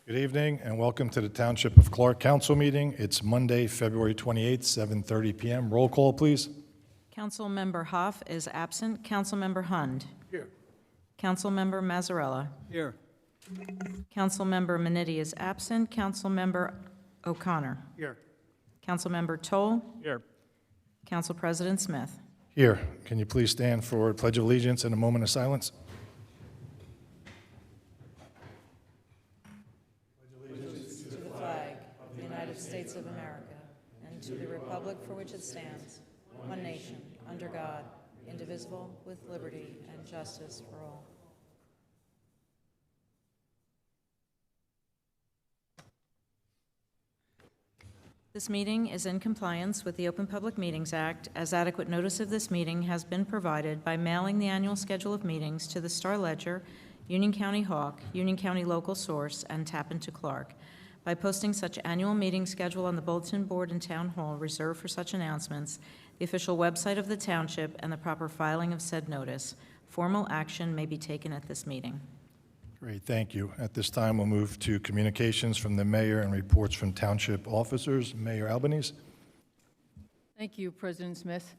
Good evening and welcome to the Township of Clark Council meeting. It's Monday, February 28th, 7:30 p.m. Roll call, please. Councilmember Hoff is absent. Councilmember Hund. Here. Councilmember Mazzarella. Here. Councilmember Minetti is absent. Councilmember O'Connor. Here. Councilmember Toll. Here. Council President Smith. Here, can you please stand for Pledge of Allegiance and a moment of silence? To the flag of the United States of America and to the republic for which it stands, one nation, under God, indivisible, with liberty and justice for all. This meeting is in compliance with the Open Public Meetings Act, as adequate notice of this meeting has been provided by mailing the annual schedule of meetings to the Star-Ledger, Union County Hawk, Union County Local Source, and Tappan to Clark, by posting such annual meeting schedule on the bulletin board in Town Hall reserved for such announcements, the official website of the Township, and the proper filing of said notice. Formal action may be taken at this meeting. Great, thank you. At this time, we'll move to communications from the mayor and reports from township officers. Mayor Albanese. Thank you, President Smith.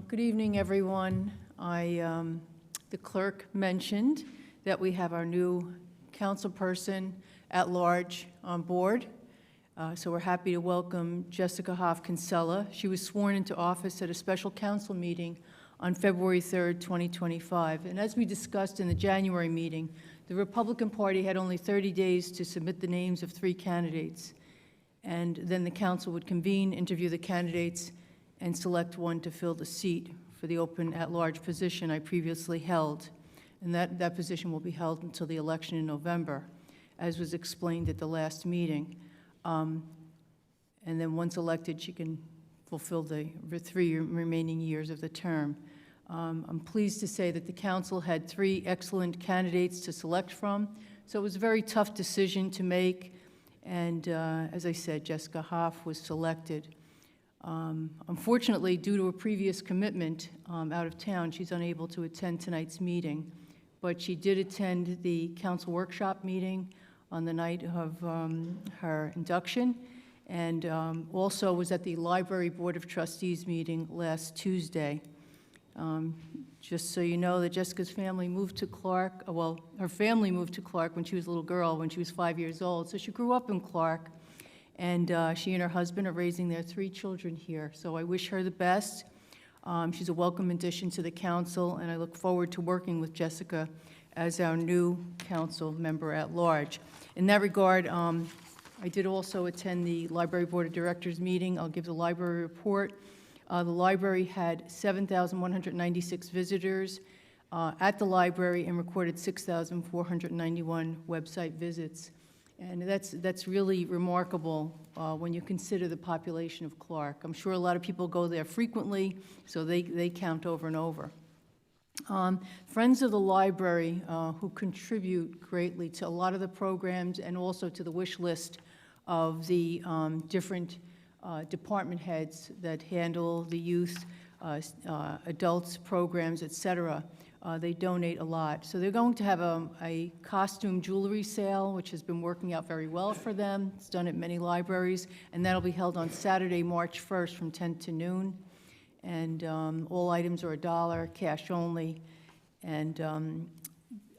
Good evening, everyone. The clerk mentioned that we have our new councilperson at large on board. So we're happy to welcome Jessica Hoff Kinsella. She was sworn into office at a special council meeting on February 3rd, 2025. And as we discussed in the January meeting, the Republican Party had only 30 days to submit the names of 3 candidates. And then the council would convene, interview the candidates, and select one to fill the seat for the open at-large position I previously held. And that position will be held until the election in November, as was explained at the last meeting. And then once elected, she can fulfill the 3 remaining years of the term. I'm pleased to say that the council had 3 excellent candidates to select from, so it was a very tough decision to make, and as I said, Jessica Hoff was selected. Unfortunately, due to a previous commitment out of town, she's unable to attend tonight's meeting, but she did attend the council workshop meeting on the night of her induction, and also was at the Library Board of Trustees meeting last Tuesday. Just so you know, that Jessica's family moved to Clark, well, her family moved to Clark when she was a little girl, when she was 5 years old. So she grew up in Clark, and she and her husband are raising their 3 children here. So I wish her the best. She's a welcome addition to the council, and I look forward to working with Jessica as our new council member at large. In that regard, I did also attend the Library Board of Directors meeting. I'll give the library report. The library had 7,196 visitors at the library and recorded 6,491 website visits. And that's really remarkable when you consider the population of Clark. I'm sure a lot of people go there frequently, so they count over and over. Friends of the library who contribute greatly to a lot of the programs and also to the wish list of the different department heads that handle the youth, adults programs, etc. They donate a lot. So they're going to have a costume jewelry sale, which has been working out very well for them. It's done at many libraries, and that'll be held on Saturday, March 1st from 10 to noon. And all items are $1, cash only. And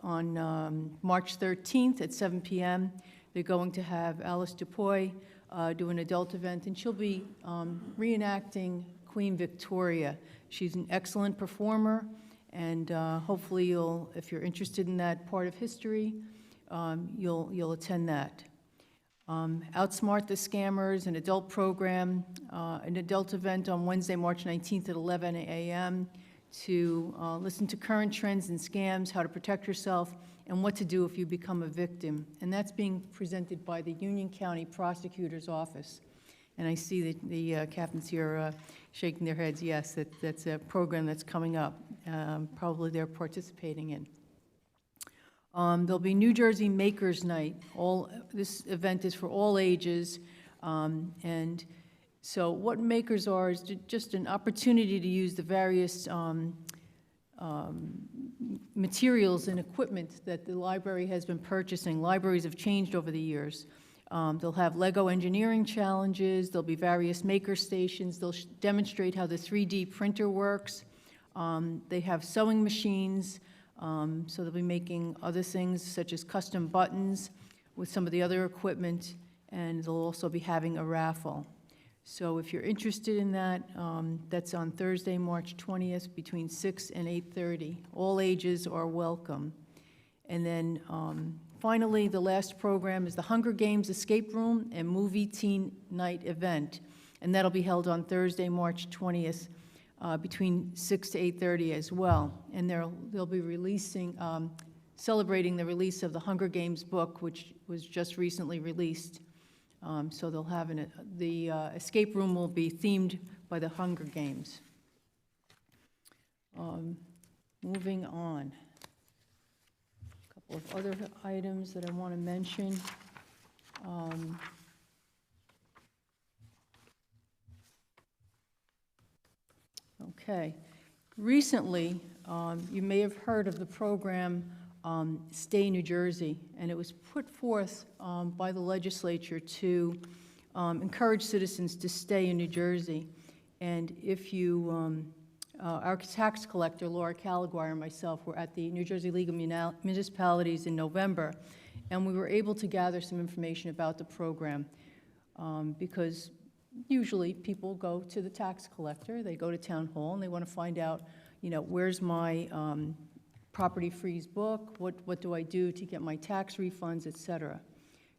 on March 13th at 7 p.m., they're going to have Alice Dupuy do an adult event, and she'll be reenacting Queen Victoria. She's an excellent performer, and hopefully you'll, if you're interested in that part of history, you'll attend that. Outsmart the Scammers, an adult program, an adult event on Wednesday, March 19th at 11 a.m. to listen to current trends and scams, how to protect yourself, and what to do if you become a victim. And that's being presented by the Union County Prosecutor's Office. And I see the captains here shaking their heads. Yes, that's a program that's coming up. Probably they're participating in. There'll be New Jersey Makers Night. This event is for all ages. And so what makers are is just an opportunity to use the various materials and equipment that the library has been purchasing. Libraries have changed over the years. They'll have Lego engineering challenges, there'll be various maker stations, they'll demonstrate how the 3D printer works. They have sewing machines, so they'll be making other things such as custom buttons with some of the other equipment, and they'll also be having a raffle. So if you're interested in that, that's on Thursday, March 20th, between 6 and 8:30. All ages are welcome. And then finally, the last program is the Hunger Games Escape Room and Movie Teen Night event. And that'll be held on Thursday, March 20th, between 6 to 8:30 as well. And they'll be releasing, celebrating the release of the Hunger Games book, which was just recently released. So they'll have the escape room will be themed by the Hunger Games. Moving on. A couple of other items that I want to mention. Okay. Recently, you may have heard of the program Stay New Jersey, and it was put forth by the legislature to encourage citizens to stay in New Jersey. And if you, our tax collector, Laura Calaguire, and myself were at the New Jersey League of Municipalities in November, and we were able to gather some information about the program because usually people go to the tax collector, they go to town hall, and they want to find out, you know, where's my property freeze book, what do I do to get my tax refunds, et cetera.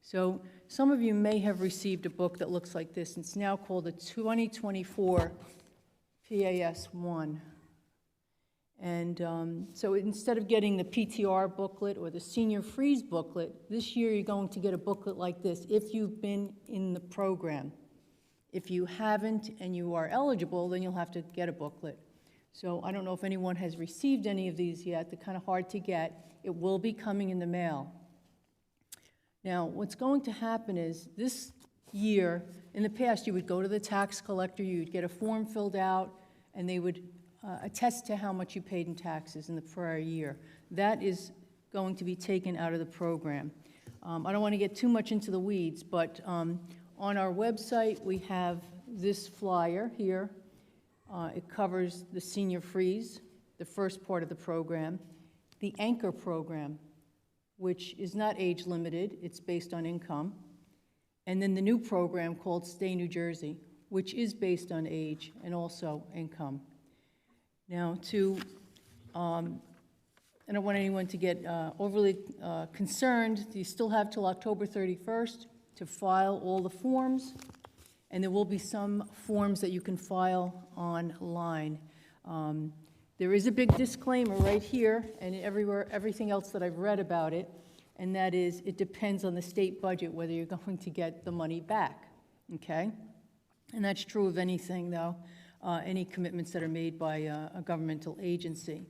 So some of you may have received a book that looks like this. It's now called the 2024 PAS-1. And so instead of getting the PTR booklet or the senior freeze booklet, this year you're going to get a booklet like this if you've been in the program. If you haven't and you are eligible, then you'll have to get a booklet. So I don't know if anyone has received any of these yet. They're kind of hard to get. It will be coming in the mail. Now, what's going to happen is this year, in the past, you would go to the tax collector, you would get a form filled out, and they would attest to how much you paid in taxes in the prior year. That is going to be taken out of the program. I don't want to get too much into the weeds, but on our website, we have this flyer here. It covers the senior freeze, the first part of the program, the anchor program, which is not age limited, it's based on income, and then the new program called Stay New Jersey, which is based on age and also income. Now, I don't want anyone to get overly concerned. You still have till October 31st to file all the forms. And there will be some forms that you can file online. There is a big disclaimer right here and everywhere, everything else that I've read about it, and that is it depends on the state budget whether you're going to get the money back, okay? And that's true of anything, though, any commitments that are made by a governmental agency.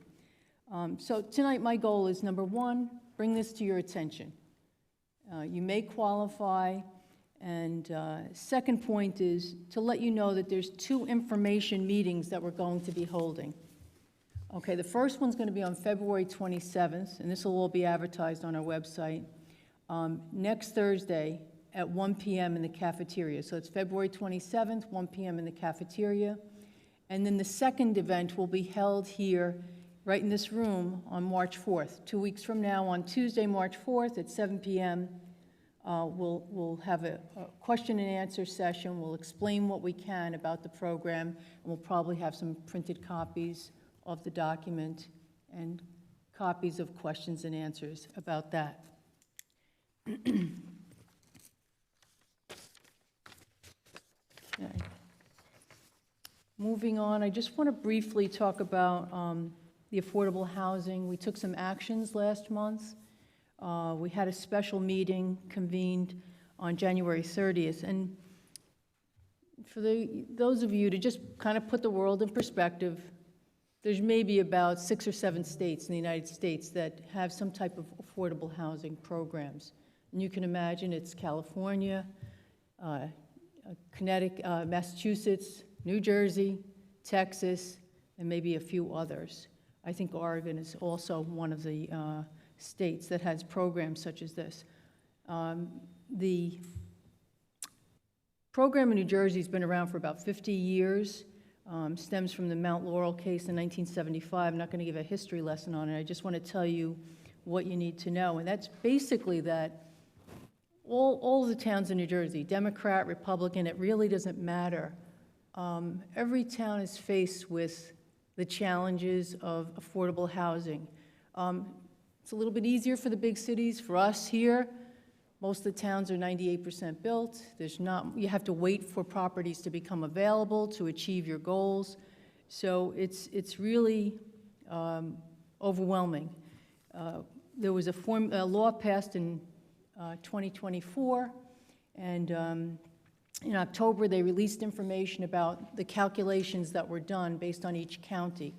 So tonight my goal is, number one, bring this to your attention. You may qualify. And second point is to let you know that there's 2 information meetings that we're going to be holding. Okay, the first one's going to be on February 27th, and this will all be advertised on our website, next Thursday at 1 p.m. in the cafeteria. So it's February 27th, 1 p.m. in the cafeteria. And then the second event will be held here, right in this room, on March 4th. 2 weeks from now, on Tuesday, March 4th at 7 p.m., we'll have a question and answer session. We'll explain what we can about the program, and we'll probably have some printed copies of the document and copies of questions and answers about that. Okay. Moving on, I just want to briefly talk about the affordable housing. We took some actions last month. We had a special meeting convened on January 30th, and for those of you to just kind of put the world in perspective, there's maybe about 6 or 7 states in the United States that have some type of affordable housing programs. And you can imagine it's California, Connecticut, Massachusetts, New Jersey, Texas, and maybe a few others. I think Oregon is also one of the states that has programs such as this. The program in New Jersey has been around for about 50 years, stems from the Mount Laurel case in 1975. I'm not going to give a history lesson on it. I just want to tell you what you need to know. And that's basically that all the towns in New Jersey, Democrat, Republican, it really doesn't matter. Every town is faced with the challenges of affordable housing. It's a little bit easier for the big cities. For us here, most of the towns are 98% built. You have to wait for properties to become available to achieve your goals. So it's really overwhelming. There was a law passed in 2024, and in October they released information about the calculations that were done based on each county.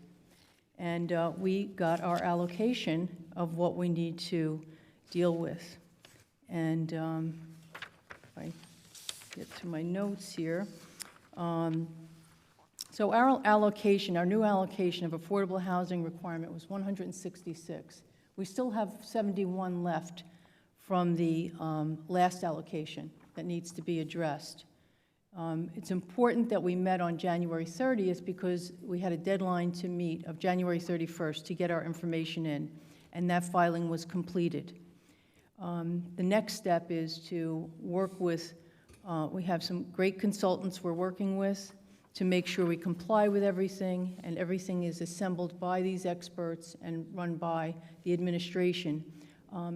And we got our allocation of what we need to deal with. And if I get to my notes here. So our allocation, our new allocation of affordable housing requirement was 166. We still have 71 left from the last allocation that needs to be addressed. It's important that we met on January 30th because we had a deadline to meet of January 31st to get our information in, and that filing was completed. The next step is to work with, we have some great consultants we're working with to make sure we comply with everything, and everything is assembled by these experts and run by the administration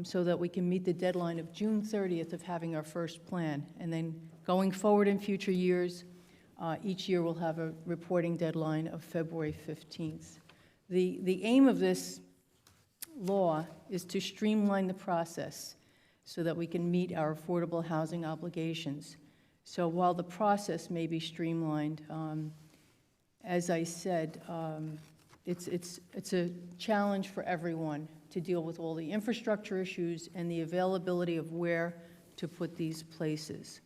so that we can meet the deadline of June 30th of having our first plan. And then going forward in future years, each year we'll have a reporting deadline of February 15th. The aim of this law is to streamline the process so that we can meet our affordable housing obligations. So while the process may be streamlined, as I said, it's a challenge for everyone to deal with all the infrastructure issues and the availability of where to put these places.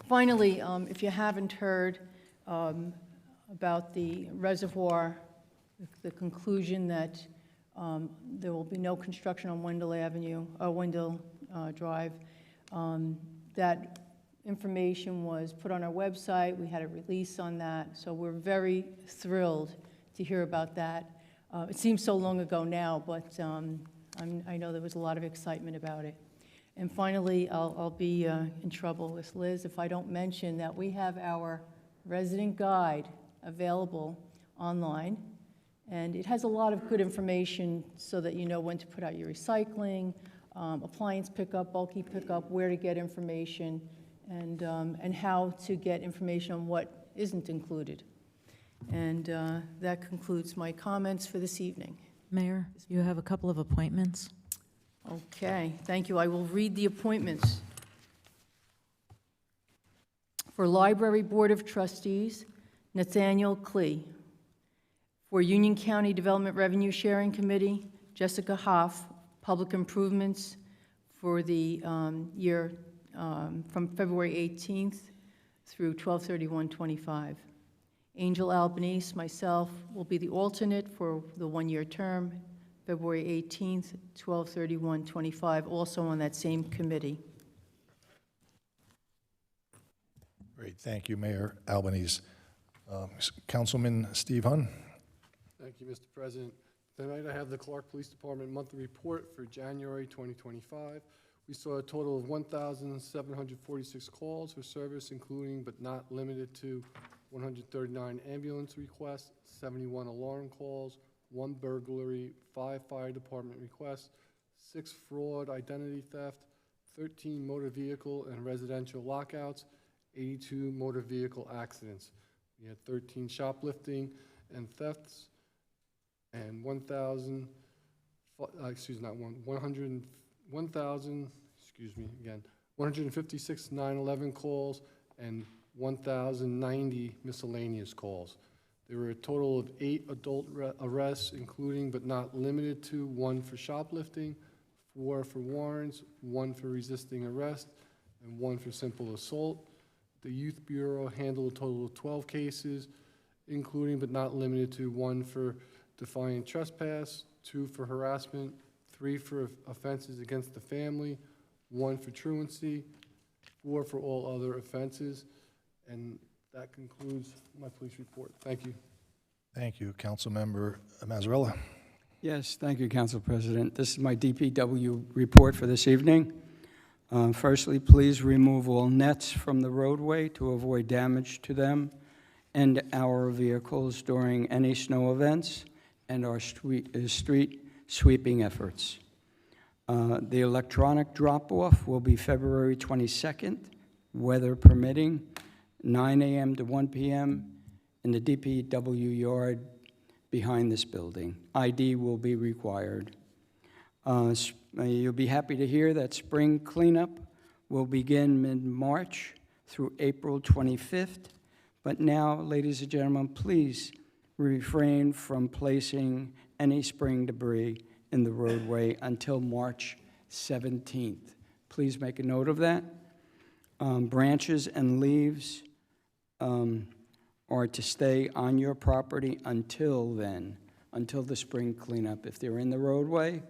Finally, if you haven't heard about the reservoir, the conclusion that there will be no construction on Wendell Avenue, or Wendell Drive, that information was put on our website. We had a release on that, so we're very thrilled to hear about that. It seems so long ago now, but I know there was a lot of excitement about it. And finally, I'll be in trouble with Liz if I don't mention that we have our resident guide available online, and it has a lot of good information so that you know when to put out your recycling, appliance pickup, bulky pickup, where to get information, and how to get information on what isn't included. And that concludes my comments for this evening. Mayor, you have a couple of appointments. Okay, thank you. I will read the appointments. For Library Board of Trustees, Nathaniel Klee. For Union County Development Revenue Sharing Committee, Jessica Hoff, Public Improvements for the year from February 18th through 12/31/25. Angel Albanese, myself, will be the alternate for the one-year term, February 18th, 12/31/25, also on that same committee. Great, thank you, Mayor Albanese. Councilman Steve Hunn. Thank you, Mr. President. Tonight I have the Clark Police Department monthly report for January 2025. We saw a total of 1,746 calls for service, including but not limited to 139 ambulance requests, 71 alarm calls, 1 burglary, 5 fire department requests, 6 fraud, identity theft, 13 motor vehicle and residential lockouts, 82 motor vehicle accidents. We had 13 shoplifting and thefts, and 1,000, not one, 156 911 calls and 1,090 miscellaneous calls. There were a total of 8 adult arrests, including but not limited to 1 for shoplifting, 4 for warrants, 1 for resisting arrest, and 1 for simple assault. The Youth Bureau handled a total of 12 cases, including but not limited to 1 for defiant trespass, 2 for harassment, 3 for offenses against the family, 1 for truancy, 4 for all other offenses. And that concludes my police report. Thank you. Thank you. Councilmember Mazzarella. Yes, thank you, Council President. This is my DPW report for this evening. Firstly, please remove all nets from the roadway to avoid damage to them and our vehicles during any snow events and our street sweeping efforts. The electronic drop-off will be February 22nd, weather permitting, 9 a.m. to 1 p.m. in the DPW yard behind this building. ID will be required. You'll be happy to hear that spring cleanup will begin mid-March through April 25th. But now, ladies and gentlemen, please refrain from placing any spring debris in the roadway until March 17th. Please make a note of that. Branches and leaves are to stay on your property until then, until the spring cleanup. If they're in the roadway,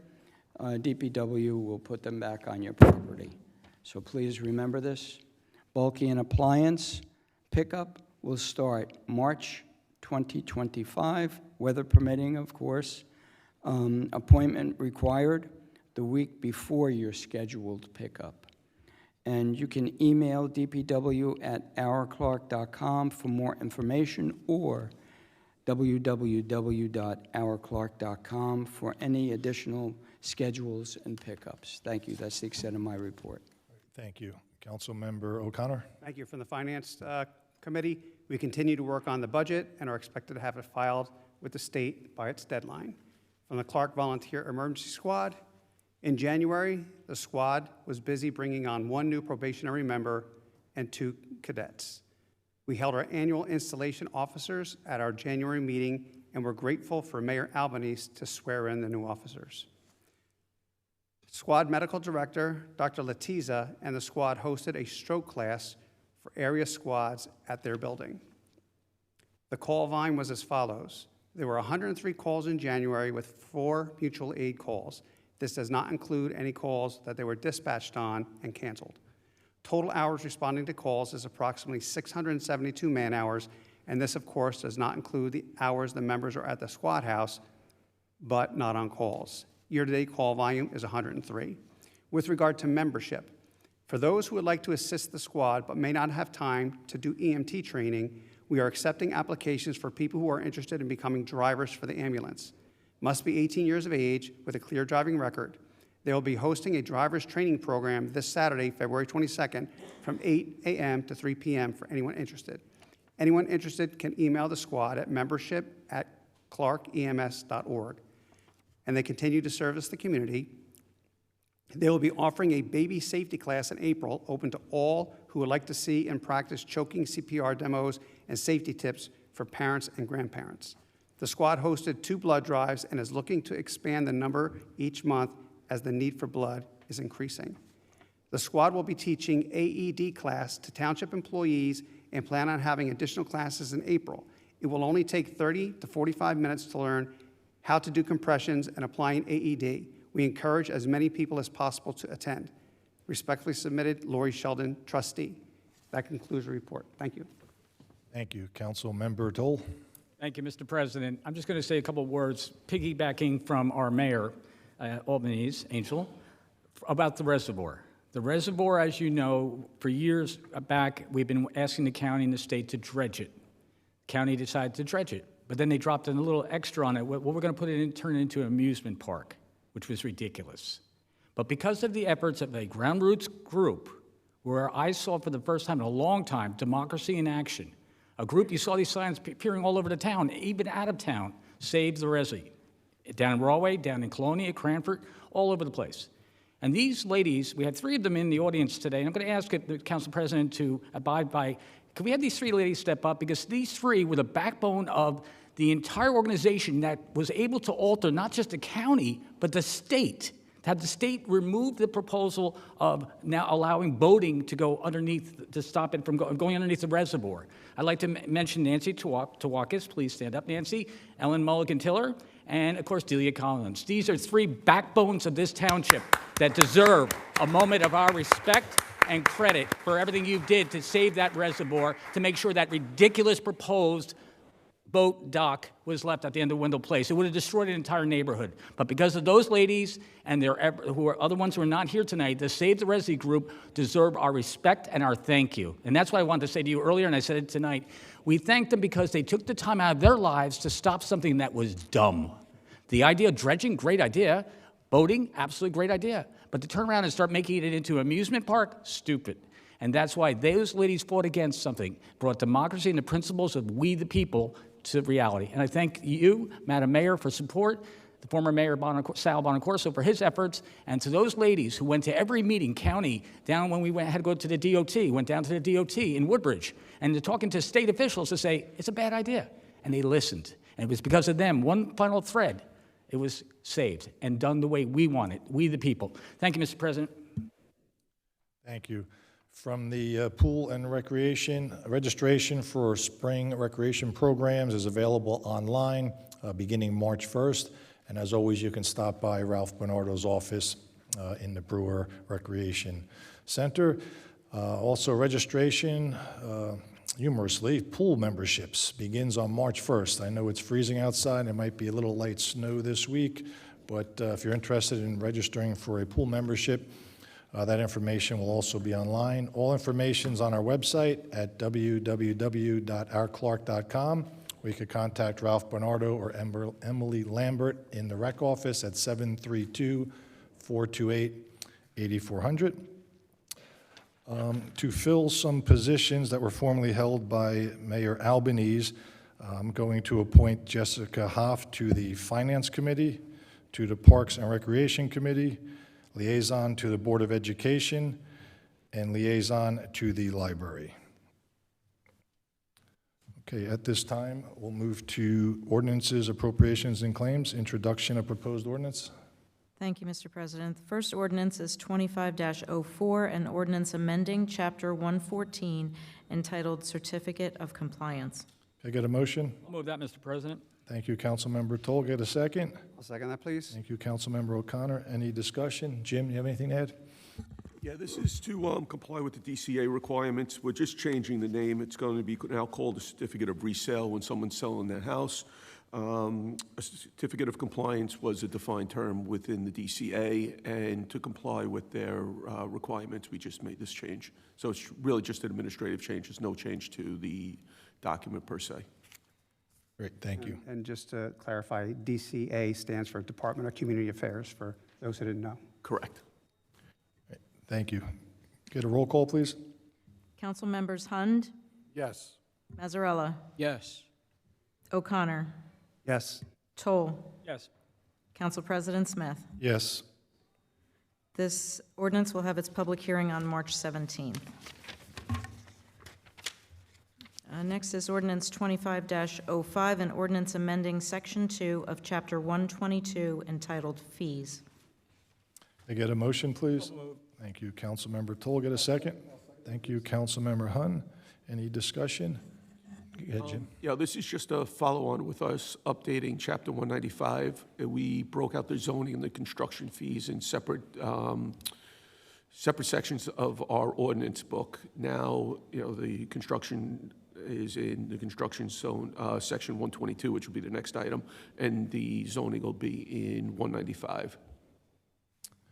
DPW will put them back on your property. So please remember this. Bulky and appliance pickup will start March 2025, weather permitting, of course. Appointment required the week before your scheduled pickup. And you can email dpw@ourclark.com for more information, or www.ourclark.com for any additional schedules and pickups. Thank you. That's the extent of my report. Thank you. Councilmember O'Connor. Thank you. From the Finance Committee, we continue to work on the budget and are expected to have it filed with the state by its deadline. From the Clark Volunteer Emergency Squad, in January, the squad was busy bringing on 1 new probationary member and 2 cadets. We held our annual installation officers at our January meeting, and we're grateful for Mayor Albanese to swear in the new officers. Squad Medical Director, Dr. Latiza, and the squad hosted a stroke class for area squads at their building. The call volume was as follows. There were 103 calls in January with 4 mutual aid calls. This does not include any calls that they were dispatched on and canceled. Total hours responding to calls is approximately 672 man-hours, and this, of course, does not include the hours the members are at the squad house, but not on calls. Year-to-date call volume is 103. With regard to membership, for those who would like to assist the squad but may not have time to do EMT training, we are accepting applications for people who are interested in becoming drivers for the ambulance. Must be 18 years of age with a clear driving record. They will be hosting a driver's training program this Saturday, February 22nd, from 8 a.m. to 3 p.m. for anyone interested. Anyone interested can email the squad at membership@clarkems.org. And they continue to service the community. They will be offering a baby safety class in April, open to all who would like to see and practice choking CPR demos and safety tips for parents and grandparents. The squad hosted 2 blood drives and is looking to expand the number each month as the need for blood is increasing. The squad will be teaching AED class to township employees and plan on having additional classes in April. It will only take 30 to 45 minutes to learn how to do compressions and applying AED. We encourage as many people as possible to attend. Respectfully submitted, Lori Sheldon, trustee. That concludes the report. Thank you. Thank you. Councilmember Dole. Thank you, Mr. President. I'm just going to say a couple words, piggybacking from our mayor, Albanese, Angel, about the reservoir. The reservoir, as you know, for years back, we've been asking the county and the state to dredge it. The county decided to dredge it, but then they dropped in a little extra on it. What we're going to put it in, turn it into an amusement park, which was ridiculous. But because of the efforts of a ground roots group, where I saw for the first time in a long time, Democracy in Action, a group, you saw these signs appearing all over the town, even out of town, Save the Resi. Down in Rahway, down in Colonia, Cranford, all over the place. And these ladies, we had 3 of them in the audience today, and I'm going to ask the council president to abide by, can we have these 3 ladies step up? Because these 3 were the backbone of the entire organization that was able to alter not just the county, but the state. to have the state remove the proposal of now allowing boating to go underneath, to stop it from going underneath the reservoir. I'd like to mention Nancy Tawakis, please stand up, Nancy, Ellen Mulligan-Tiller, and of course Delia Collins. These are three backbones of this township that deserve a moment of our respect and credit for everything you did to save that reservoir, to make sure that ridiculous proposed boat dock was left at the end of Wendell Place. It would have destroyed an entire neighborhood. But because of those ladies and who are other ones who are not here tonight, the Save the Resi group deserve our respect and our thank you. And that's what I wanted to say to you earlier, and I said it tonight. We thank them because they took the time out of their lives to stop something that was dumb. The idea of dredging, great idea. Boating, absolutely great idea. But to turn around and start making it into an amusement park, stupid. And that's why those ladies fought against something, brought democracy and the principles of we the people to reality. And I thank you, Madam Mayor, for support, the former Mayor Sal Bonacorso for his efforts, and to those ladies who went to every meeting, county, down when we had to go to the DOT, went down to the DOT in Woodbridge, and they're talking to state officials to say, it's a bad idea. And they listened. And it was because of them, one final thread, it was saved and done the way we want it, we the people. Thank you, Mr. President. Thank you. From the Pool and Recreation, registration for spring recreation programs is available online beginning March 1st. And as always, you can stop by Ralph Bernardo's office in the Brewer Recreation Center. Also, registration, humorously, pool memberships begins on March 1st. I know it's freezing outside. It might be a little light snow this week, but if you're interested in registering for a pool membership, that information will also be online. All information is on our website at www.ourclark.com. Or you could contact Ralph Bernardo or Emily Lambert in the rec office at 732-428-8400. To fill some positions that were formerly held by Mayor Albanese, I'm going to appoint Jessica Hoff to the Finance Committee, to the Parks and Recreation Committee, liaison to the Board of Education, and liaison to the library. Okay, at this time, we'll move to ordinances, appropriations, and claims. Introduction of proposed ordinance. Thank you, Mr. President. The first ordinance is 25-04, an ordinance amending Chapter 114 entitled Certificate of Compliance. Can I get a motion? I'll move that, Mr. President. Thank you, Councilmember Toll. Get a second? I'll second that, please. Thank you, Councilmember O'Connor. Any discussion? Jim, you have anything to add? Yeah, this is to comply with the DCA requirements. We're just changing the name. It's going to be now called a certificate of resale when someone's selling their house. A certificate of compliance was a defined term within the DCA, and to comply with their requirements, we just made this change. So it's really just an administrative change. There's no change to the document per se. Great, thank you. And just to clarify, DCA stands for Department of Community Affairs, for those who didn't know. Correct. Thank you. Get a roll call, please. Council members Hund, Yes. Mazzarella, Yes. O'Connor, Yes. Toll, Yes. Council President Smith. Yes. This ordinance will have its public hearing on March 17th. Next is ordinance 25-05, an ordinance amending Section 2 of Chapter 122 entitled Fees. Can I get a motion, please? Thank you, Councilmember Toll. Get a second? Thank you, Councilmember Hun. Any discussion? Go ahead, Jim. Yeah, this is just a follow-on with us updating Chapter 195. We broke out the zoning and the construction fees in separate sections of our ordinance book. Now, the construction is in the construction zone, Section 122, which will be the next item, and the zoning will be in 195.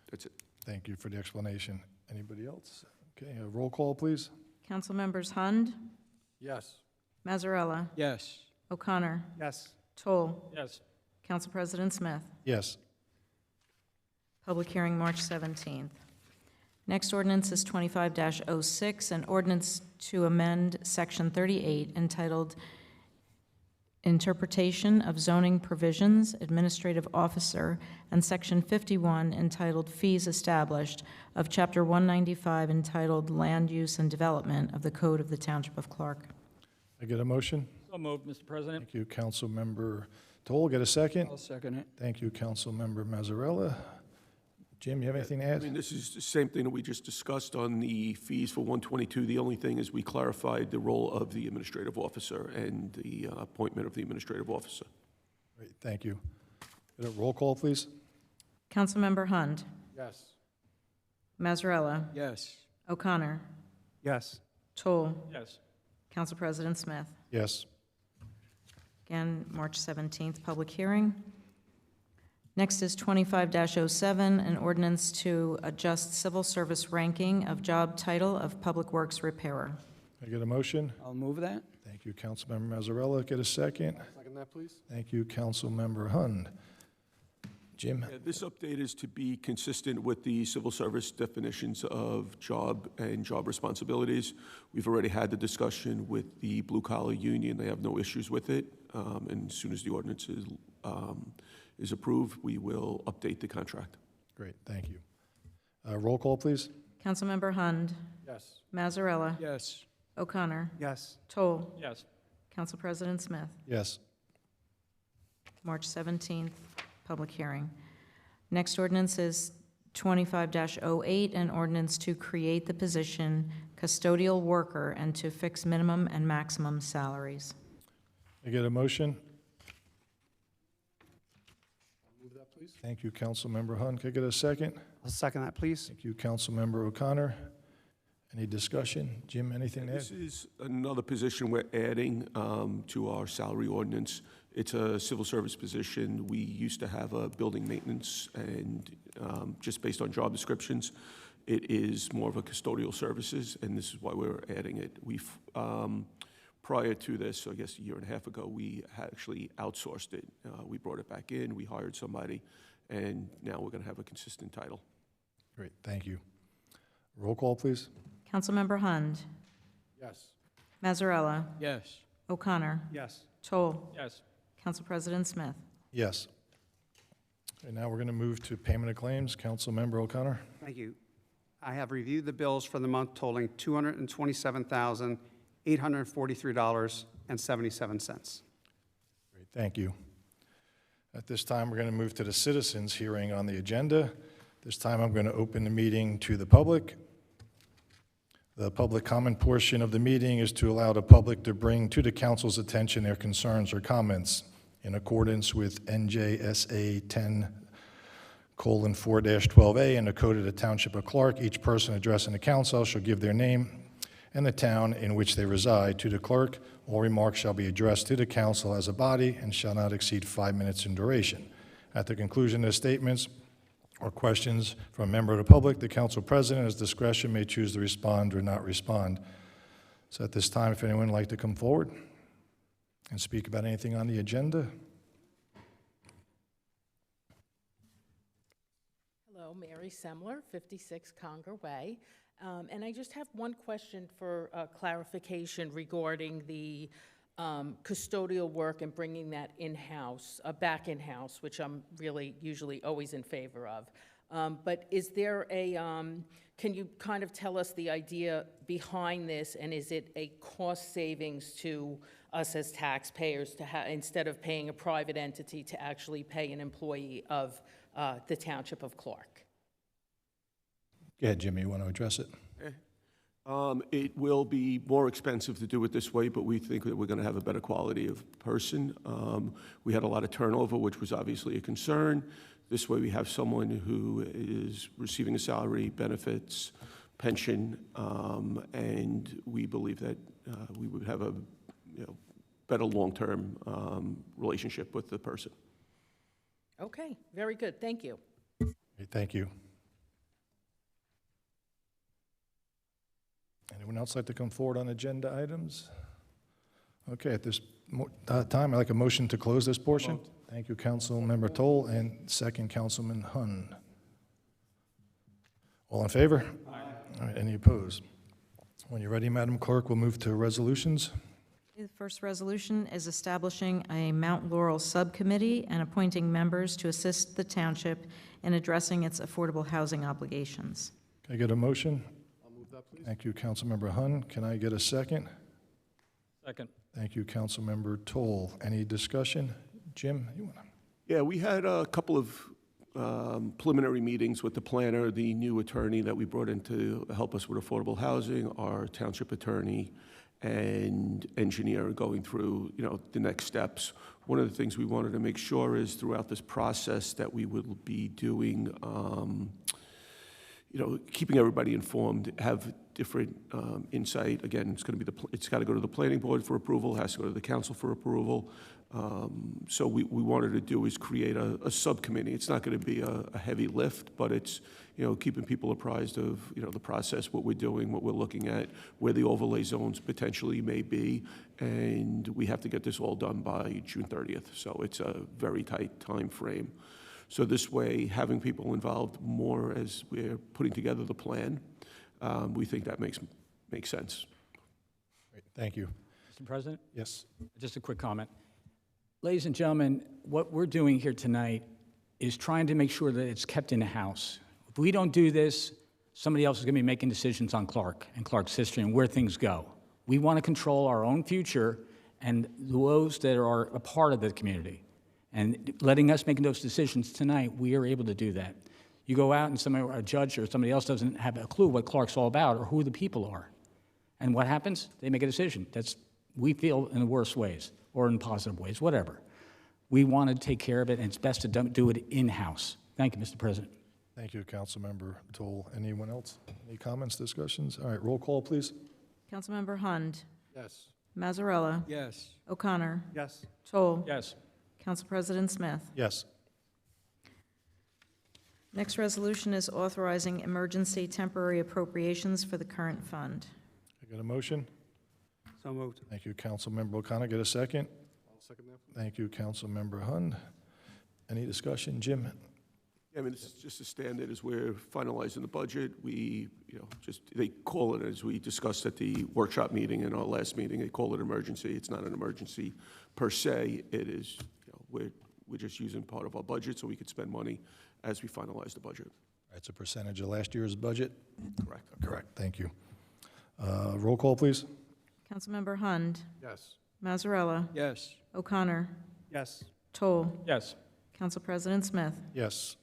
That's it. Thank you for the explanation. Anybody else? Okay, a roll call, please. Council members Hund, Yes. Mazzarella, Yes. O'Connor, Yes. Toll, Yes. Council President Smith. Yes. Public hearing March 17th. Next ordinance is 25-06, an ordinance to amend Section 38 entitled Interpretation of Zoning Provisions, Administrative Officer, and Section 51 entitled Fees Established of Chapter 195 entitled Land Use and Development of the Code of the Township of Clark. I get a motion? So moved, Mr. President. Thank you, Councilmember Toll. Get a second? I'll second it. Thank you, Councilmember Mazzarella. Jim, you have anything to I add? mean, this is the same thing that we just discussed on the fees for 122. The only thing is we clarified the role of the administrative officer and the appointment of the administrative officer. Great, thank you. Get a roll call, please. Councilmember Hund, Yes. Mazzarella, Yes. O'Connor, Yes. Toll, Yes. Council President Smith. Yes. Again, March 17th, public hearing. Next is 25-07, an ordinance to adjust civil service ranking of job title of Public Works Repairer. Can I get a motion? I'll move that. Thank you, Councilmember Mazzarella. Get a second. Second that, please. Thank you, Councilmember Hund. Jim? Yeah, this update is to be consistent with the civil service definitions of job and job responsibilities. We've already had the discussion with the blue collar union. They have no issues with it. And as soon as the ordinance is approved, we will update the contract. Great, thank you. Roll call, please. Councilmember Hund, Yes. Mazzarella, Yes. O'Connor, Yes. Toll, Yes. Council President Smith. Yes. March 17th, public hearing. Next ordinance is 25-08, an ordinance to create the position custodial worker and to fix minimum and maximum salaries. Can I get a motion? Move that, please. Thank you, Councilmember Hund. Can I get a second? I'll second that, please. Thank you, Councilmember O'Connor. Any discussion? Jim, anything to add? This is another position we're adding to our salary ordinance. It's a civil service position. We used to have a building maintenance, and just based on job descriptions, it is more of a custodial services, and this is why we're adding it. We've, prior to this, I guess a year and a half ago, we had actually outsourced it. We brought it back in, we hired somebody, and now we're going to have a consistent title. Great, thank you. Roll call, please. Councilmember Hund, Yes. Mazzarella, Yes. O'Connor, Yes. Toll, Yes. Council President Smith. Yes. And now we're going to move to payment of claims. Councilmember O'Connor. Thank you. I have reviewed the bills for the month totaling $227,843.77. Great, thank you. At this time, we're going to move to the citizens' hearing on the agenda. This time, I'm going to open the meeting to the public. The public comment portion of the meeting is to allow the public to bring to the council's attention their concerns or comments in accordance with NJSA 10:4-12A and the Code of the Township of Clark. Each person addressing the council shall give their name and the town in which they reside to the clerk. All remarks shall be addressed to the council as a body and shall not exceed 5 minutes in duration. At the conclusion of the statements or questions from a member of the public, the council president, at his discretion, may choose to respond or not respond. So at this time, if anyone would like to come forward and speak about anything on the agenda. Hello, Mary Semler, 56 Conger Way. And I just have one question for clarification regarding the custodial work and bringing that in-house, back in-house, which I'm really usually always in favor of. But is there a, can you kind of tell us the idea behind this, and is it a cost savings to us as taxpayers to instead of paying a private entity to actually pay an employee of the Township of Clark? Go ahead, Jimmy, you want to address it? It will be more expensive to do it this way, but we think that we're going to have a better quality of person. We had a lot of turnover, which was obviously a concern. This way we have someone who is receiving a salary, benefits, pension, and we believe that we would have a better long-term relationship with the person. Okay, very good, thank you. Okay, thank you. Anyone else like to come forward on agenda items? Okay, at this time, I'd like a motion to close this portion. Thank you, Councilmember Toll, and second, Councilman Hund. All in favor? Aye. All right, any opposed? When you're ready, Madam Clerk, we'll move to resolutions. The first resolution is establishing a Mount Laurel Subcommittee and appointing members to assist the township in addressing its affordable housing obligations. Can I get a motion? I'll move that, please. Thank you, Councilmember Hund. Can I get a second? Second. Thank you, Councilmember Toll. Any discussion? Jim, you want to? Yeah, we had a couple of preliminary meetings with the planner, the new attorney that we brought in to help us with affordable housing, our township attorney, and engineer going through, the next steps. One of the things we wanted to make sure is throughout this process that we would be doing, keeping everybody informed, have different insight. Again, it's got to go to the planning board for approval, has to go to the council for approval. So we wanted to do is create a subcommittee. It's not going to be a heavy lift, but it's, keeping people apprised of, the process, what we're doing, what we're looking at, where the overlay zones potentially may be, and we have to get this all done by June 30th. So it's a very tight time frame. So this way, having people involved more as we're putting together the plan, we think that makes sense. Great, thank you. Mr. President? Yes. Just a quick comment. Ladies and gentlemen, what we're doing here tonight is trying to make sure that it's kept in the house. If we don't do this, somebody else is going to be making decisions on Clark and Clark's history and where things go. We want to control our own future and those that are a part of the community. And letting us make those decisions tonight, we are able to do that. You go out and a judge or somebody else doesn't have a clue what Clark's all about or who the people are. And what happens? They make a decision. We feel in the worst ways or in positive ways, whatever. We want to take care of it, and it's best to do it in-house. Thank you, Mr. President. Thank you, Councilmember Toll. Anyone else? Any comments, discussions? All right, roll call, please. Councilmember Hund. Yes. Mazzarella. Yes. O'Connor. Yes. Toll. Yes. Council President Smith. Yes. Next resolution is authorizing emergency temporary appropriations for the current fund. I got a motion? So moved. Thank you, Councilmember O'Connor. Get a second? I'll second that. Thank you, Councilmember Hund. Any discussion? Jim? Yeah, I mean, this is just a standard as we're finalizing the budget. We, they call it, as we discussed at the workshop meeting and our last meeting, they call it emergency. It's not an emergency per se. It is, we're just using part of our budget so we could spend money as we finalize the budget. It's a percentage of last year's budget? Correct. Correct. Thank you. Roll call, please. Councilmember Hund. Yes. Mazzarella. Yes. O'Connor. Yes. Toll. Yes. Council President Smith. Yes.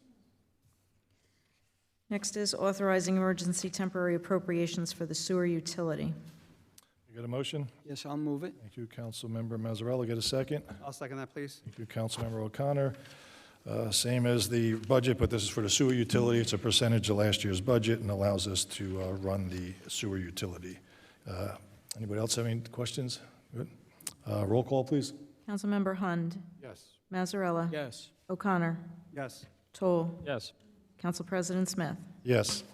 Next is authorizing emergency temporary appropriations for the sewer utility. You got a motion? Yes, I'll move it. Thank you, Councilmember Mazzarella. Get a second? I'll second that, please. Thank you, Councilmember O'Connor. Same as the budget, but this is for the sewer utility. It's a percentage of last year's budget and allows us to run the sewer utility. Anybody else have any questions? Good. Roll call, please. Councilmember Hund. Yes. Mazzarella. Yes. O'Connor. Yes. Toll. Yes. Council President Smith. Yes.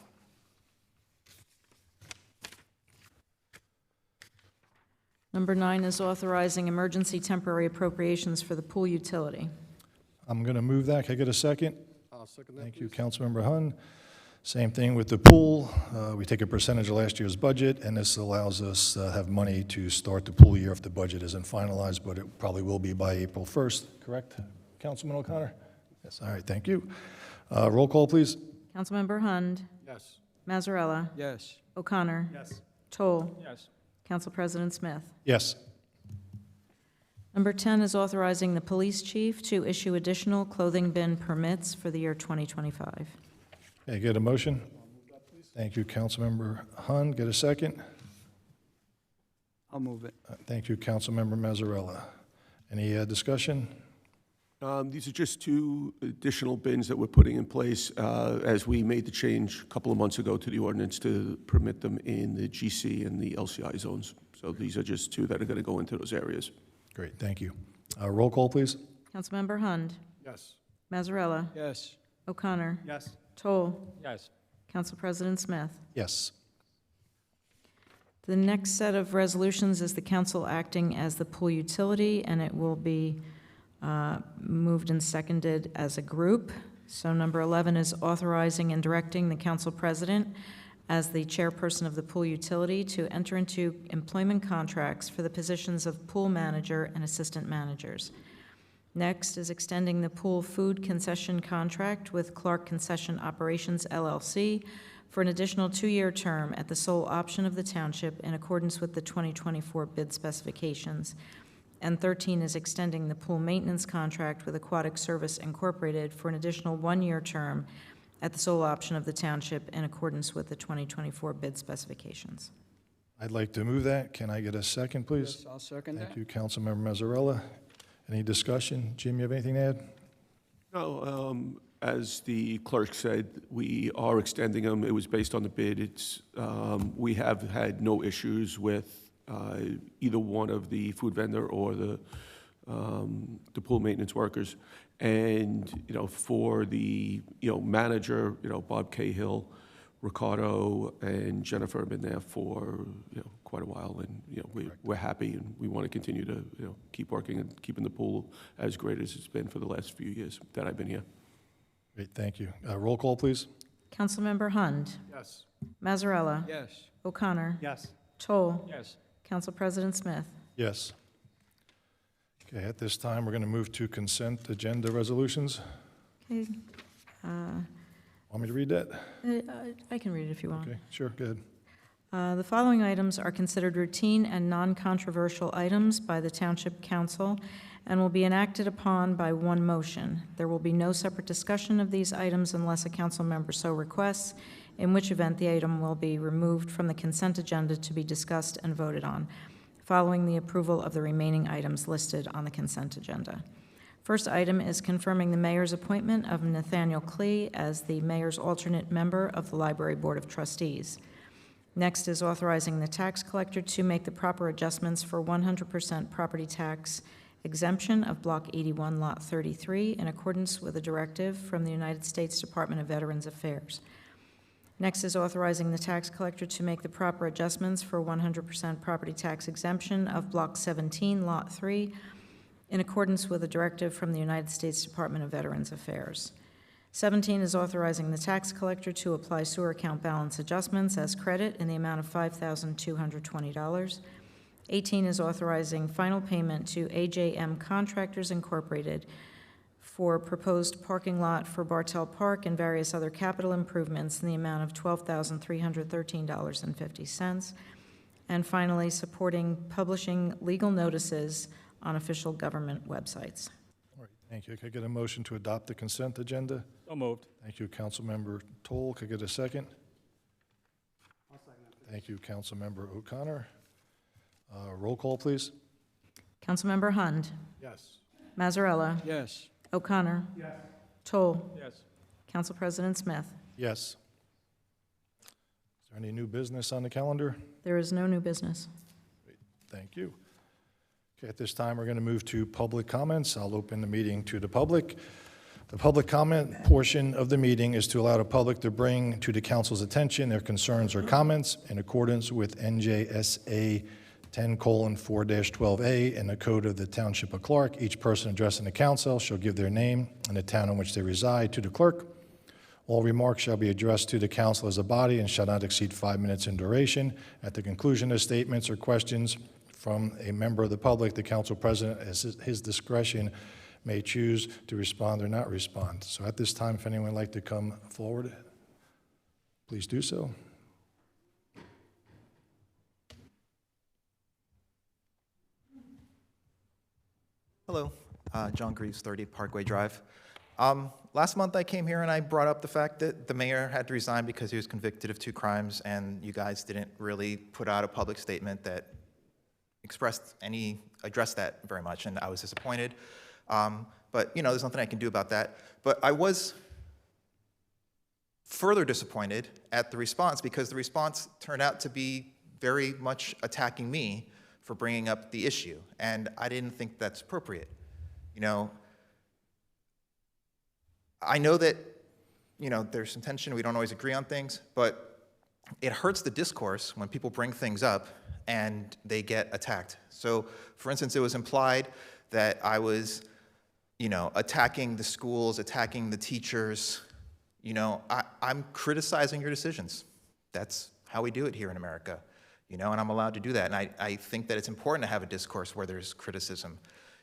Number 9 is authorizing emergency temporary appropriations for the pool utility. I'm going to move that. Can I get a second? I'll second that. Thank you, please. Councilmember Hund. Same thing with the pool. We take a percentage of last year's budget, and this allows us to have money to start the pool year if the budget isn't finalized, but it probably will be by April 1st, correct? Councilman O'Connor? Yes, all right, thank you. Roll call, please. Councilmember Hund. Yes. Mazzarella. Yes. O'Connor. Yes. Toll. Yes. Council President Smith. Yes. Number 10 is authorizing the police chief to issue additional clothing bin permits for the year 2025. Okay, get a motion? Thank you, Councilmember Hund. Get a second? I'll move it. Thank you, Councilmember Mazzarella. Any discussion? These are just 2 additional bins that we're putting in place as we made the change a couple of months ago to the ordinance to permit them in the GC and the LCI zones. So these are just 2 that are going to go into those areas. Great, thank you. Roll call, please. Councilmember Hund. Yes. Mazzarella. Yes. O'Connor. Yes. Toll. Yes. Council President Smith. Yes. The next set of resolutions is the council acting as the pool utility, and it will be moved and seconded as a group. So number 11 is authorizing and directing the council president as the chairperson of the pool utility to enter into employment contracts for the positions of pool manager and assistant managers. Next is extending the pool food concession contract with Clark Concession Operations, LLC, for an additional 2-year term at the sole option of the township in accordance with the 2024 bid specifications. And 13 is extending the pool maintenance contract with Aquatic Service Incorporated for an additional one-year term at the sole option of the township in accordance with the 2024 bid specifications. I'd like to move that. Can I get a second, please? Yes, I'll second that. Thank you, Councilmember Mazzarella. Any discussion? Jim, you have anything to add? No, as the clerk said, we are extending them. It was based on the bid. We have had no issues with either one of the food vendor or the pool maintenance workers. And, for the, manager, Bob Cahill, Ricardo, and Jennifer have been there for, quite a while. And, we're happy, and we want to continue to, keep working and keeping the pool as great as it's been for the last few years that I've been here. Great, thank you. Roll call, please. Councilmember Hund. Yes. Mazzarella. Yes. O'Connor. Yes. Toll. Yes. Council President Smith. Yes. Okay, at this time, we're going to move to consent agenda resolutions. Okay, Want me to read that? I can read it if you want. Okay, sure, go ahead. The following items are considered routine and non-controversial items by the Township Council and will be enacted upon by one motion. There will be no separate discussion of these items unless a council member so requests, in which event the item will be removed from the consent agenda to be discussed and voted on, following the approval of the remaining items listed on the consent agenda. First item is confirming the mayor's appointment of Nathaniel Klee as the mayor's alternate member of the Library Board of Trustees. Next is authorizing the tax collector to make the proper adjustments for 100% property tax exemption of Block 81, Lot 33, in accordance with a directive from the United States Department of Veterans Affairs. Next is authorizing the tax collector to make the proper adjustments for 100% property tax exemption of Block 17, Lot 3, in accordance with a directive from the United States Department of Veterans Affairs. 17 is authorizing the tax collector to apply sewer account balance adjustments as credit in the amount of $5,220. 18 is authorizing final payment to AJM Contractors Incorporated for proposed parking lot for Bartell Park and various other capital improvements in the amount of $12,313.50. And finally, supporting publishing legal notices on official government websites. All right, thank you. Could I get a motion to adopt the consent agenda? So moved. Thank you, Councilmember Toll. Could I get a second? Thank you, Councilmember O'Connor. Roll call, please. Councilmember Hund. Yes. Mazzarella. Yes. O'Connor. Toll. Yes. Council President Smith. Yes. Is there any new business on the calendar? There is no new business. Thank you. Okay, at this time, we're going to move to public comments. I'll open the meeting to the public. The public comment portion of the meeting is to allow the public to bring to the council's attention their concerns or comments in accordance with NJSA 10:4-12A and the Code of the Township of Clark. Each person addressing the council shall give their name and the town in which they reside to the clerk. All remarks shall be addressed to the council as a body and shall not exceed 5 minutes in duration. At the conclusion of statements or questions from a member of the public, the council president, at his discretion, may choose to respond or not respond. So at this time, if anyone would like to come forward, please do so. Hello, John Greaves, 30 Parkway Drive. Last month I came here and I brought up the fact that the mayor had to resign because he was convicted of 2 crimes, and you guys didn't really put out a public statement that addressed that very much, and I was disappointed. But, there's nothing I can do about that. But I was further disappointed at the response, because the response turned out to be very much attacking me for bringing up the issue, and I didn't think that's appropriate. I know that, there's some tension, we don't always agree on things, but it hurts the discourse when people bring things up and they get attacked. So, for instance, it was implied that I was, attacking the schools, attacking the teachers. I'm criticizing your decisions. That's how we do it here in America, and I'm allowed to do that. And I think that it's important to have a discourse where there's criticism,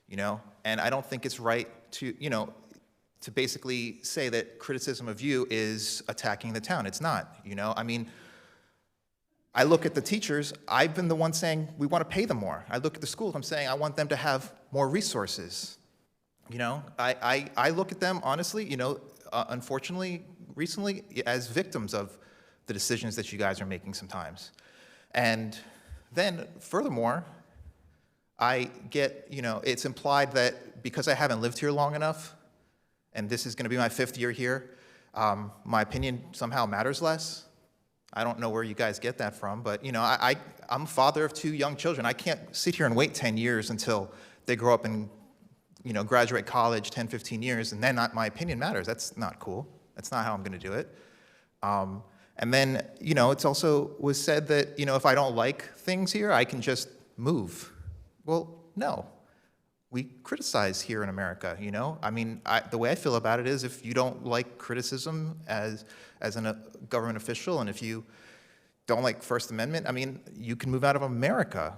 and I don't think it's right to, to basically say that criticism of you is attacking the town. It's not, I look at the teachers, I've been the one saying we want to pay them more. I look at the schools, I'm saying I want them to have more resources. You know, I look at them honestly, you know, unfortunately, recently, as victims of the decisions that you guys are making sometimes. And then, furthermore, I get, you know, it's implied that because I haven't lived here long enough, and this is going to be my 5th year here, my opinion somehow matters less. I don't know where you guys get that from, but, you know, I'm a father of 2 young children. I can't sit here and wait 10 years until they grow up and, you know, graduate college, 10, 15 years, and then my opinion matters. That's not cool. That's not how I'm going to do it. And then, you know, it's also was said that, you know, if I don't like things here, I can just move. Well, no. We criticize here in America, you know? I mean, the way I feel about it is if you don't like criticism as a government official, and if you don't like First Amendment, I mean, you can move out of America.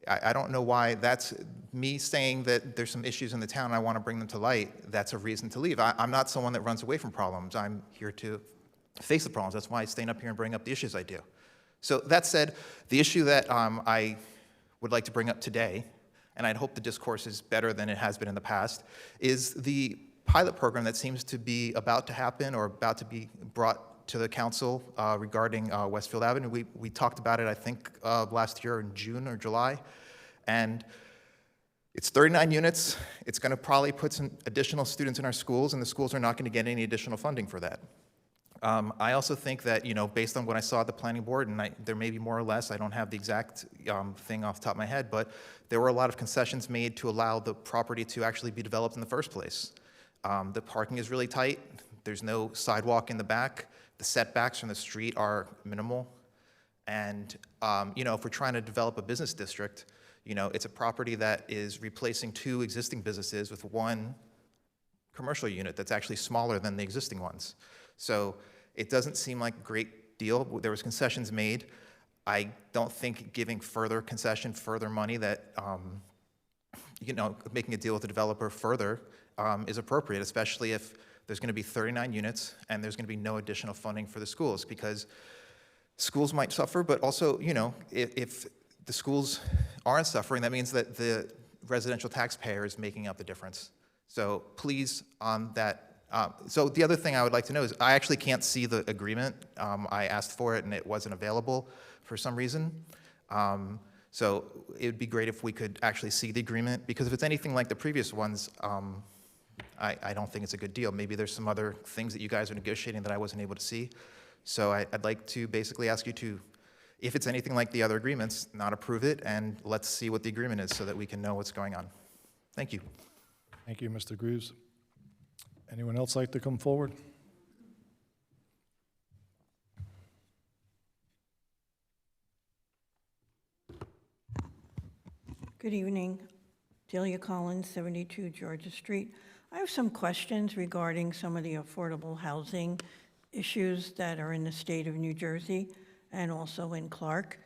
I don't know why that's me saying that there's some issues in the town and I want to bring them to light. That's a reason to leave. I'm not someone that runs away from problems. I'm here to face the problems. That's why I stand up here and bring up the issues I do. So that said, the issue that I would like to bring up today, and I'd hope the discourse is better than it has been in the past, is the pilot program that seems to be about to happen or about to be brought to the council regarding Westfield Avenue. We talked about it, I think, last year in June or July, and it's 39 units. It's going to probably put some additional students in our schools, and the schools are not going to get any additional funding for that. I also think that, you know, based on what I saw at the planning board, and there may be more or less, I don't have the exact thing off the top of my head, but there were a lot of concessions made to allow the property to actually be developed in the first place. The parking is really tight. There's no sidewalk in the back. The setbacks from the street are minimal. And, you know, if we're trying to develop a business district, you know, it's a property that is replacing 2 existing businesses with 1 commercial unit that's actually smaller than the existing ones. So it doesn't seem like a great deal. There was concessions made. I don't think giving further concession, further money that, you know, making a deal with the developer further is appropriate, especially if there's going to be 39 units and there's going to be no additional funding for the schools, because schools might suffer, but also, you know, if the schools aren't suffering, that means that the residential taxpayer is making up the difference. So please, on that. So the other thing I would like to know is I actually can't see the agreement. I asked for it and it wasn't available for some reason. So it would be great if we could actually see the agreement, because if it's anything like the previous ones, I don't think it's a good deal. Maybe there's some other things that you guys are negotiating that I wasn't able to see. So I'd like to basically ask you to, if it's anything like the other agreements, not approve it, and let's see what the agreement is so that we can know what's going on. Thank you. Thank you, Mr. Greaves. Anyone else like to come forward? Good evening. Delia Collins, 72 Georgia Street. I have some questions regarding some of the affordable housing issues that are in the state of New Jersey and also in Clark.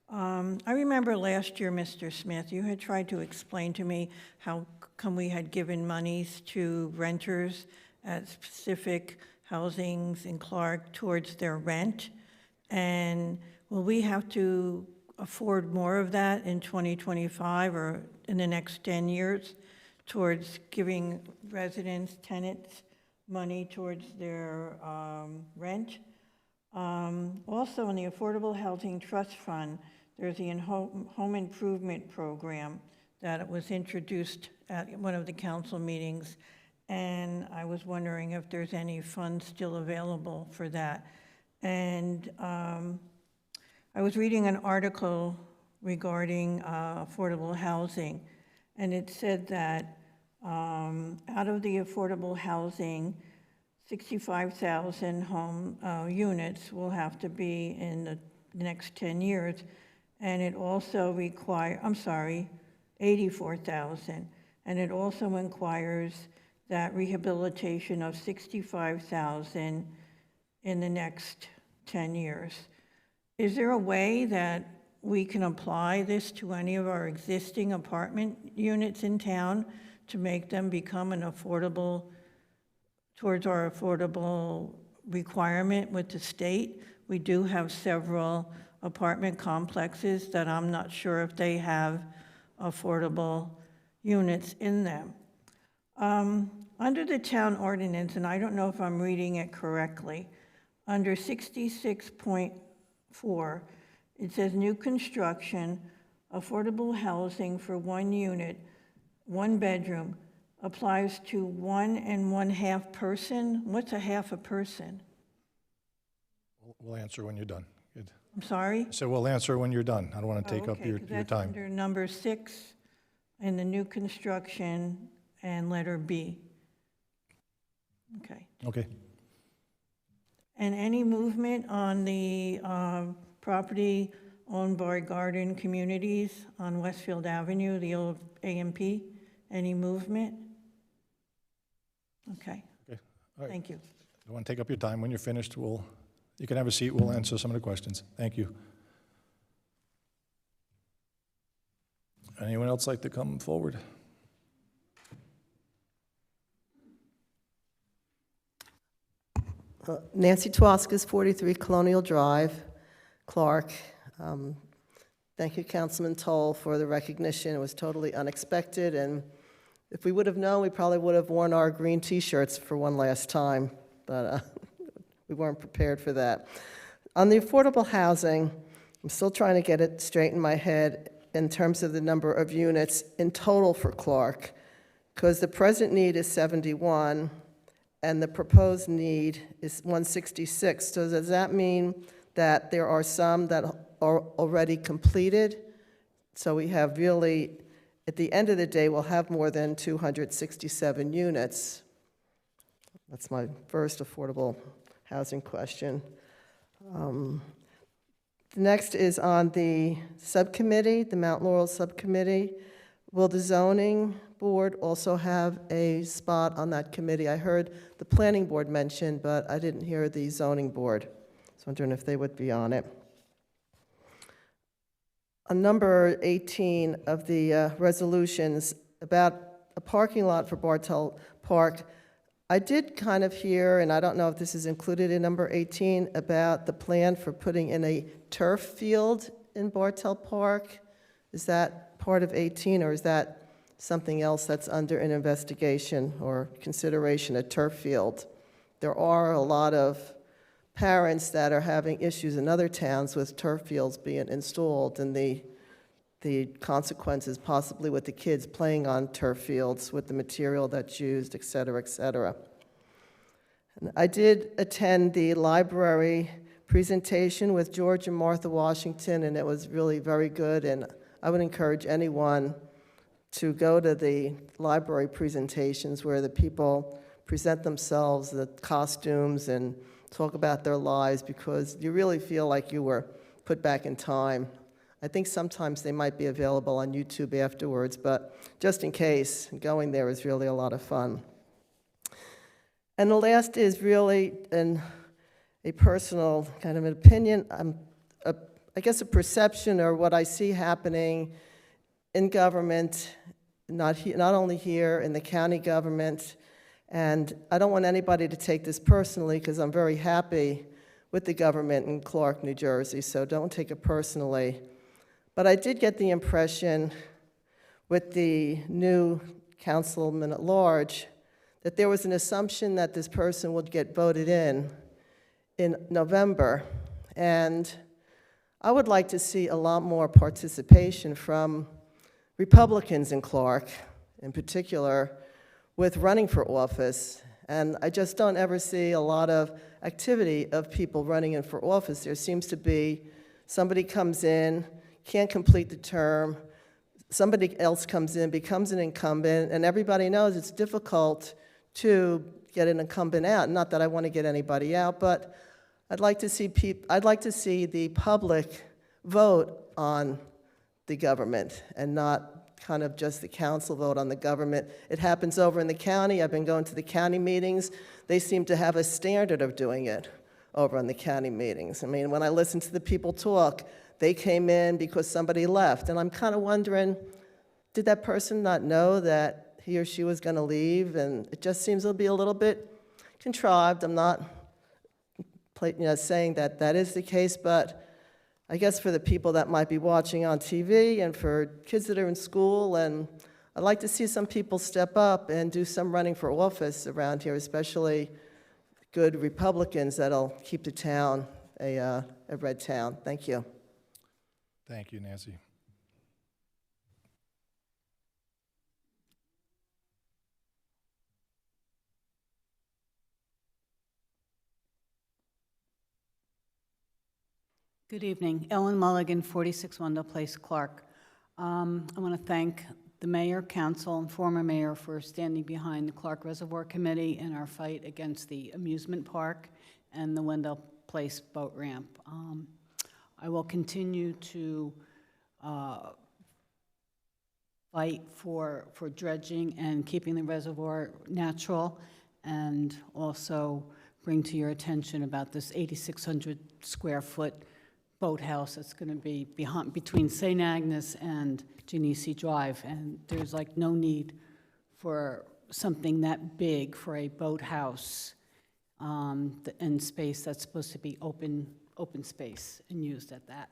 I remember last year, Mr. Smith, you had tried to explain to me how come we had given monies to renters at specific housings in Clark towards their rent. And will we have to afford more of that in 2025 or in the next 10 years towards giving residents, tenants, money towards their rent? Also, in the Affordable Housing Trust Fund, there's the home improvement program that was introduced at one of the council meetings, and I was wondering if there's any funds still available for that. And I was reading an article regarding affordable housing, and it said that out of the affordable housing, 65,000 home units will have to be in the next 10 years. And it also requires, 84,000. And it also requires that rehabilitation of 65,000 in the next 10 years. Is there a way that we can apply this to any of our existing apartment units in town to make them become an affordable, towards our affordable requirement with the state? We do have several apartment complexes that I'm not sure if they have affordable units in them. Under the town ordinance, and I don't know if I'm reading it correctly, under 66.4, it says new construction, affordable housing for 1 unit, 1 bedroom, applies to 1 1/2 person. What's a half a person? We'll answer when you're done. Good. I'm sorry? So we'll answer when you're done. I don't want to take up Okay, your 'cause your that's time. under number 6 in the new construction and letter B. Okay. Okay. And any movement on the property owned by Garden Communities on Westfield Avenue, the old AMP? Any movement? Okay, Okay. All right. thank you. Don't want to take up your time. When you're finished, you can have a seat. We'll answer some of the questions. Thank you. Anyone else like to come forward? Nancy Twaskis, 43 Colonial Drive, Clark. Thank you, Councilman Toll, for the recognition. It was totally unexpected, and if we would have known, we probably would have worn our green T-shirts for one last time, but we weren't prepared for that. On the affordable housing, I'm still trying to get it straight in my head in terms of the number of units in total for Clark, because the present need is 71, and the proposed need is 166. So does that mean that there are some that are already completed? So we have really, at the end of the day, we'll have more than 267 units. That's my first affordable housing question. The next is on the subcommittee, the Mount Laurel subcommittee. Will the zoning board also have a spot on that committee? I heard the planning board mentioned, but I didn't hear the zoning board. So I'm wondering if they would be on it. On number 18 of the resolutions about a parking lot for Bartel Park, I did kind of hear, and I don't know if this is included in number 18, about the plan for putting in a turf field in Bartel Park. Is that part of 18, or is that something else that's under an investigation or consideration, a turf field? There are a lot of parents that are having issues in other towns with turf fields being installed, and the consequences possibly with the kids playing on turf fields with the material that's used, et cetera, et cetera. And I did attend the library presentation with George and Martha Washington, and it was really very good, and I would encourage anyone to go to the library presentations where the people present themselves, the costumes, and talk about their lives, because you really feel like you were put back in time. I think sometimes they might be available on YouTube afterwards, but just in case, going there is really a lot of fun. And the last is really a personal kind of an opinion. I guess a perception, or what I see happening in government, not only here in the county government, and I don't want anybody to take this personally, because I'm very happy with the government in Clark, New Jersey, so don't take it personally. But I did get the impression with the new councilman at large that there was an assumption that this person would get voted in November. And I would like to see a lot more participation from Republicans in Clark, in particular, with running for office. And I just don't ever see a lot of activity of people running in for office. There seems to be somebody comes in, can't complete the term, somebody else comes in, becomes an incumbent, and everybody knows it's difficult to get an incumbent out. Not that I want to get anybody out, but I'd like to see the public vote on the government and not kind of just the council vote on the government. It happens over in the county. I've been going to the county meetings. They seem to have a standard of doing it over in the county meetings. I mean, when I listen to the people talk, they came in because somebody left. And I'm kind of wondering, did that person not know that he or she was going to leave? And it just seems to be a little bit contrived. I'm not saying that that is the case, but I guess for the people that might be watching on TV and for kids that are in school, and I'd like to see some people step up and do some running for office around here, especially good Republicans that'll keep the town a red town. Thank you. Thank you, Nancy. Good evening. Ellen Mulligan, 46 Wendell Place, Clark. I want to thank the mayor, council, and former mayor for standing behind the Clark Reservoir Committee in our fight against the amusement park and the Wendell Place boat ramp. I will continue to fight for dredging and keeping the reservoir natural, and also bring to your attention about this 8,600 square foot boathouse that's going to be between St. Agnes and Genesee Drive, and there's like no need for something that big for a boathouse in space that's supposed to be open space and used at that.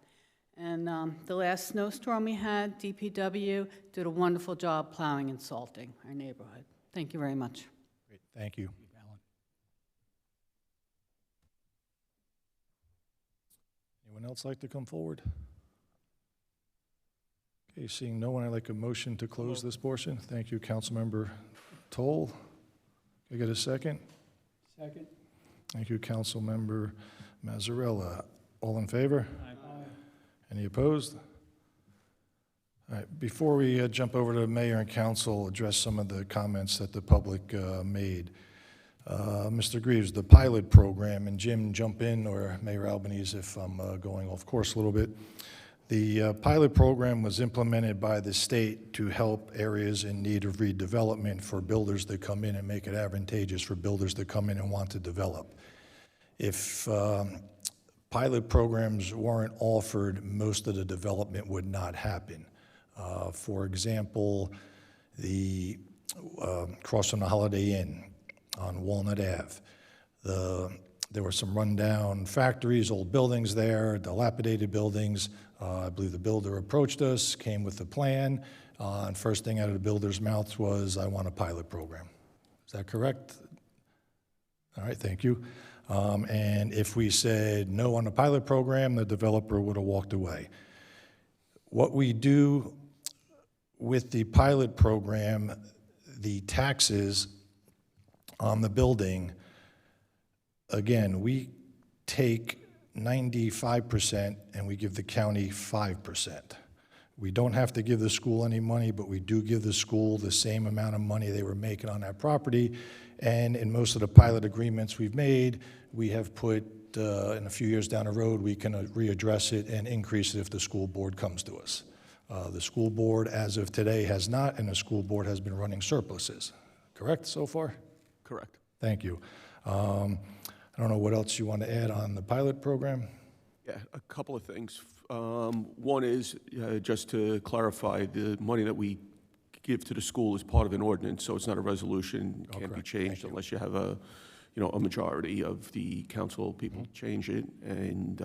And the last snowstorm we had, DPW did a wonderful job plowing and salting our neighborhood. Thank you very much. Great, thank you. Anyone else like to come forward? Okay, seeing no one, I'd like a motion to close this portion. Thank you, Councilmember Toll. Can I get a second? Second. Thank you, Councilmember Mazzarella. All in favor? Aye. Any opposed? All right, before we jump over to mayor and council, address some of the comments that the public made. Mr. Greaves, the pilot program, and Jim, jump in, or Mayor Albanese if I'm going off course a little bit. The pilot program was implemented by the state to help areas in need of redevelopment for builders that come in and make it advantageous for builders that come in and want to develop. If pilot programs weren't offered, most of the development would not happen. For example, the cross from the Holiday Inn on Walnut Ave. There were some rundown factories, old buildings there, dilapidated buildings. I believe the builder approached us, came with a plan, and first thing out of the builder's mouth was, I want a pilot program. Is that correct? All right, thank you. And if we said no on the pilot program, the developer would have walked away. What we do with the pilot program, the taxes on the building, again, we take 95% and we give the county 5%. We don't have to give the school any money, but we do give the school the same amount of money they were making on that property. And in most of the pilot agreements we've made, we have put, in a few years down the road, we can readdress it and increase it if the school board comes to us. The school board, as of today, has not, and the school board has been running surpluses. Correct so far? Correct. Thank you. I don't know what else you want to add on the pilot program? Yeah, a couple of things. One is, just to clarify, the money that we give to the school is part of an ordinance, so it's not a resolution, can't be correct. changed unless you have a majority of the council people change it, and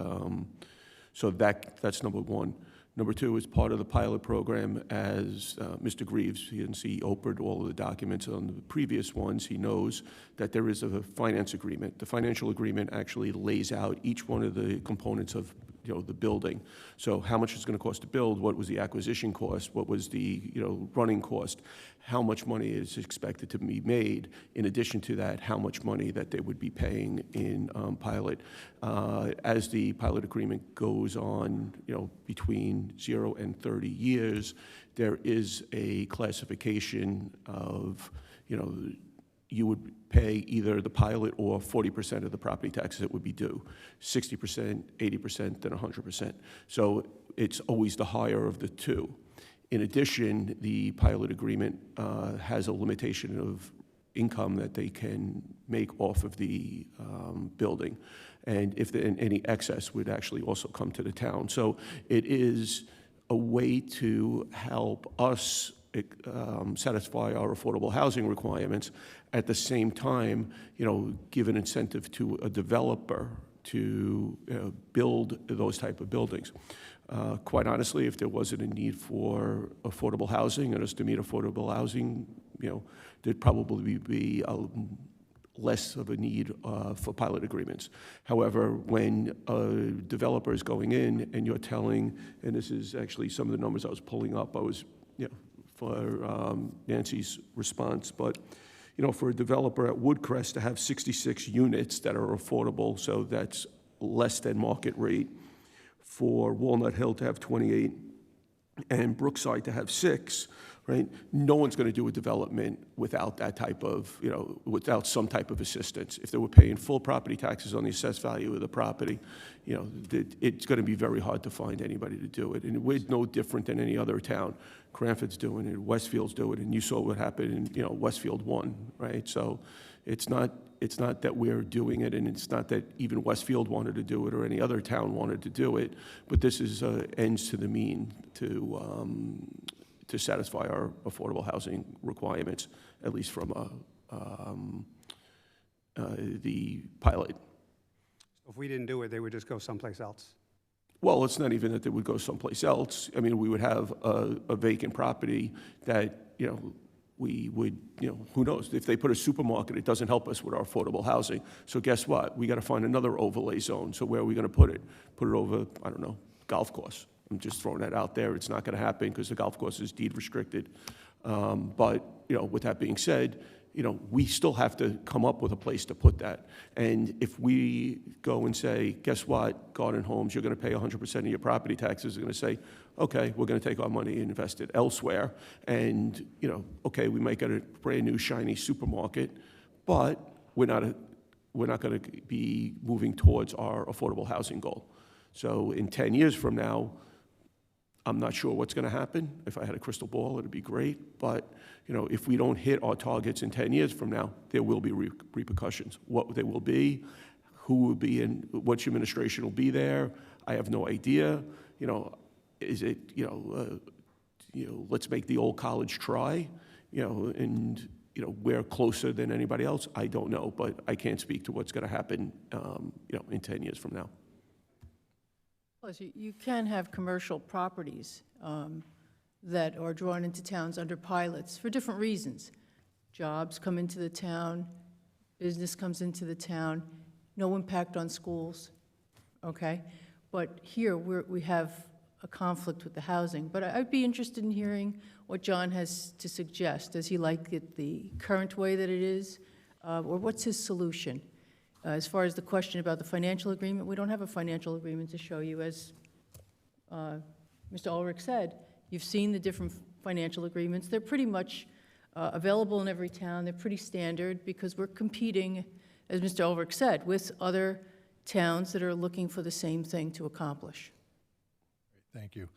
so that's number one. Number two, is part of the pilot program, as Mr. Greaves, since he opened all of the documents on the previous ones, he knows that there is a finance agreement. The financial agreement actually lays out each one of the components of the building. So how much it's going to cost to build, what was the acquisition cost, what was the running cost, how much money is expected to be made. In addition to that, how much money that they would be paying in pilot. As the pilot agreement goes on, between 0 and 30 years, there is a classification of, you would pay either the pilot or 40% of the property taxes that would be due, 60%, 80%, and 100%. So it's always the higher of the two. In addition, the pilot agreement has a limitation of income that they can make off of the building. And if any excess would actually also come to the town. So it is a way to help us satisfy our affordable housing requirements, at the same time, give an incentive to a developer to build those type of buildings. Quite honestly, if there wasn't a need for affordable housing, and us to meet affordable housing, there'd probably be less of a need for pilot agreements. However, when a developer is going in and you're telling, and this is actually some of the numbers I was pulling up, for Nancy's response, but for a developer at Woodcrest to have 66 units that are affordable, so that's less than market rate, for Walnut Hill to have 28, and Brookside to have 6, right? No one's going to do a development without that type of, without some type of assistance. If they were paying full property taxes on the assessed value of the property, it's going to be very hard to find anybody to do it. And we're no different than any other town. Cranford's doing it, Westfield's doing it, and you saw what happened in, Westfield won, right? So it's not that we're doing it, and it's not that even Westfield wanted to do it or any other town wanted to do it, but this is ends to the mean to satisfy our affordable housing requirements, at least from the pilot. If we didn't do it, they would just go someplace else. Well, it's not even that they would go someplace else. I mean, we would have a vacant property that, we would, who knows? If they put a supermarket, it doesn't help us with our affordable housing. So guess what? We got to find another overlay zone. So where are we going to put it? Put it over, I don't know, golf course. I'm just throwing that out there. It's not going to happen because the golf course is deed restricted. But, with that being said, we still have to come up with a place to put that. And if we go and say, guess what, Garden Homes, you're going to pay 100% of your property taxes, they're going to say, okay, we're going to take our money and invest it elsewhere. And, okay, we might get a brand new shiny supermarket, but we're not going to be moving towards our affordable housing goal. So in 10 years from now, I'm not sure what's going to happen. If I had a crystal ball, it'd be great. But, if we don't hit our targets in 10 years from now, there will be repercussions. What they will be, who will be in, which administration will be there, I have no idea. Is it, let's make the old college try, and, we're closer than anybody else? I don't know, but I can't speak to what's going to happen, in 10 years from now. Plus, you can have commercial properties that are drawn into towns under pilots for different reasons. Jobs come into the town, business comes into the town, no impact on schools, okay? But here, we have a conflict with the housing. But I'd be interested in hearing what John has to suggest. Does he like it the current way that it is, or what's his solution? As far as the question about the financial agreement, we don't have a financial agreement to show you. As Mr. Ulrich said, you've seen the different financial agreements. They're pretty much available in every town. They're pretty standard because we're competing, as Mr. Ulrich said, with other towns that are looking for the same thing to accomplish. Thank you.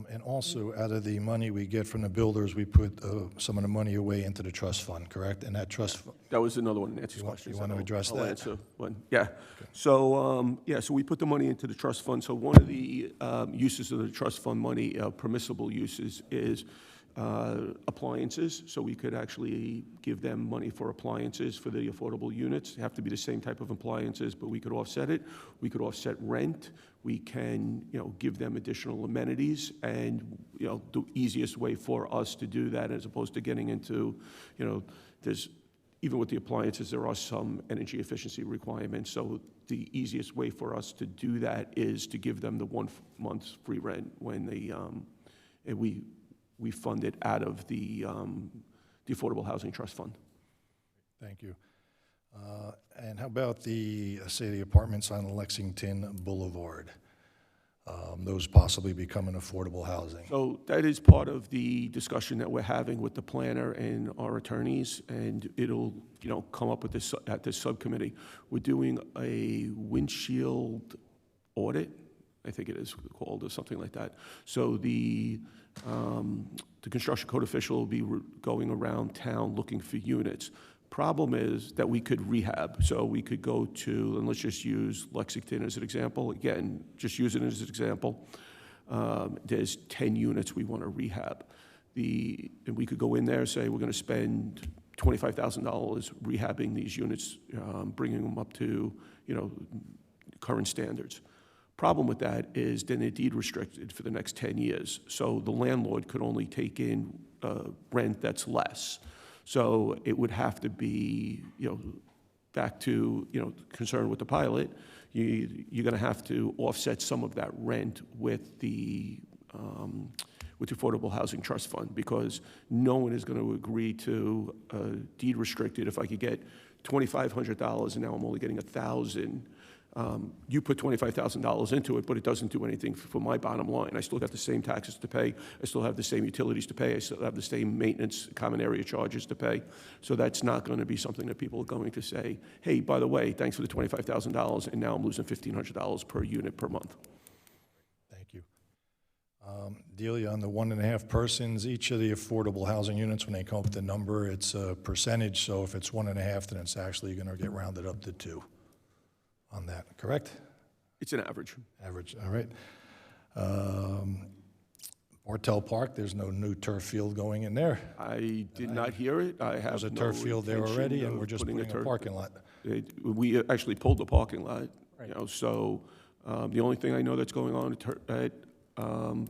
And also, out of the money we get from the builders, we put some of the money away into the trust fund, correct? And that trust fund... That was another one of Nancy's questions. You want to address that? I'll answer one. Yeah. Okay. So, so we put the money into the trust fund. So one of the uses of the trust fund money, permissible uses, is appliances. So we could actually give them money for appliances for the affordable units. They have to be the same type of appliances, but we could offset it. We could offset rent. We can, give them additional amenities, and, the easiest way for us to do that, as opposed to getting into, there's, even with the appliances, there are some energy efficiency requirements. So the easiest way for us to do that is to give them the 1 month's free rent when they, and we fund it out of the Affordable Housing Trust Fund. Thank you. And how about the apartments on Lexington Boulevard? Those possibly becoming affordable housing. So that is part of the discussion that we're having with the planner and our attorneys, and it'll, come up with this at this subcommittee. We're doing a windshield audit, I think it is called, or something like that. So the construction code official will be going around town looking for units. Problem is that we could rehab. So we could go to, and let's just use Lexington as an example. Again, just use it as an example. There's 10 units we want to rehab. And we could go in there and say, we're going to spend $25,000 rehabbing these units, bringing them up to, current standards. Problem with that is then they're deed restricted for the next 10 years. So the landlord could only take in rent that's less. So it would have to be, back to, concern with the pilot, you're going to have to offset some of that rent with the Affordable Housing Trust Fund, because no one is going to agree to deed restricted. If I could get $2,500 and now I'm only getting $1,000, you put $25,000 into it, but it doesn't do anything for my bottom line. I still got the same taxes to pay. I still have the same utilities to pay. I still have the same maintenance, common area charges to pay. So that's not going to be something that people are going to say, hey, by the way, thanks for the $25,000, and now I'm losing $1,500 per unit per month. Thank you. Delia, on the 1.5 persons, each of the affordable housing units, when they come up with the number, it's a percentage. So if it's 1.5, then it's actually going to get rounded up to 2 on that, correct? It's an average. Average, all right. Bartell Park, there's no new turf field going in there. I did not hear it. I have There's a no turf field there intention already, and of we're just putting a turf- parking lot. We actually pulled the parking lot, so the only thing I know that's going on at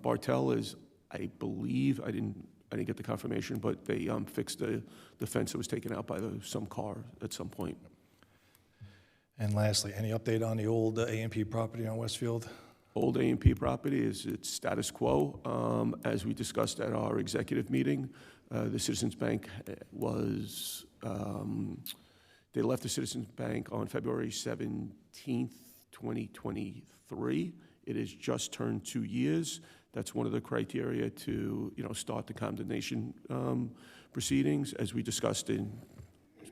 Bartell is, I believe, I didn't get the confirmation, but they fixed the fence that was taken out by some car at some point. And lastly, any update on the old A&P property on Westfield? Old A&P property is its status quo. As we discussed at our executive meeting, the Citizens Bank was, they left the Citizens Bank on February 17th, 2023. It has just turned 2 years. That's one of the criteria to, start the condemnation proceedings, as we discussed in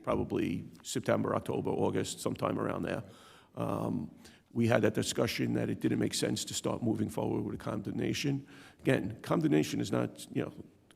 probably September, October, August, sometime around there. We had that discussion that it didn't make sense to start moving forward with a condemnation. Again, condemnation is not,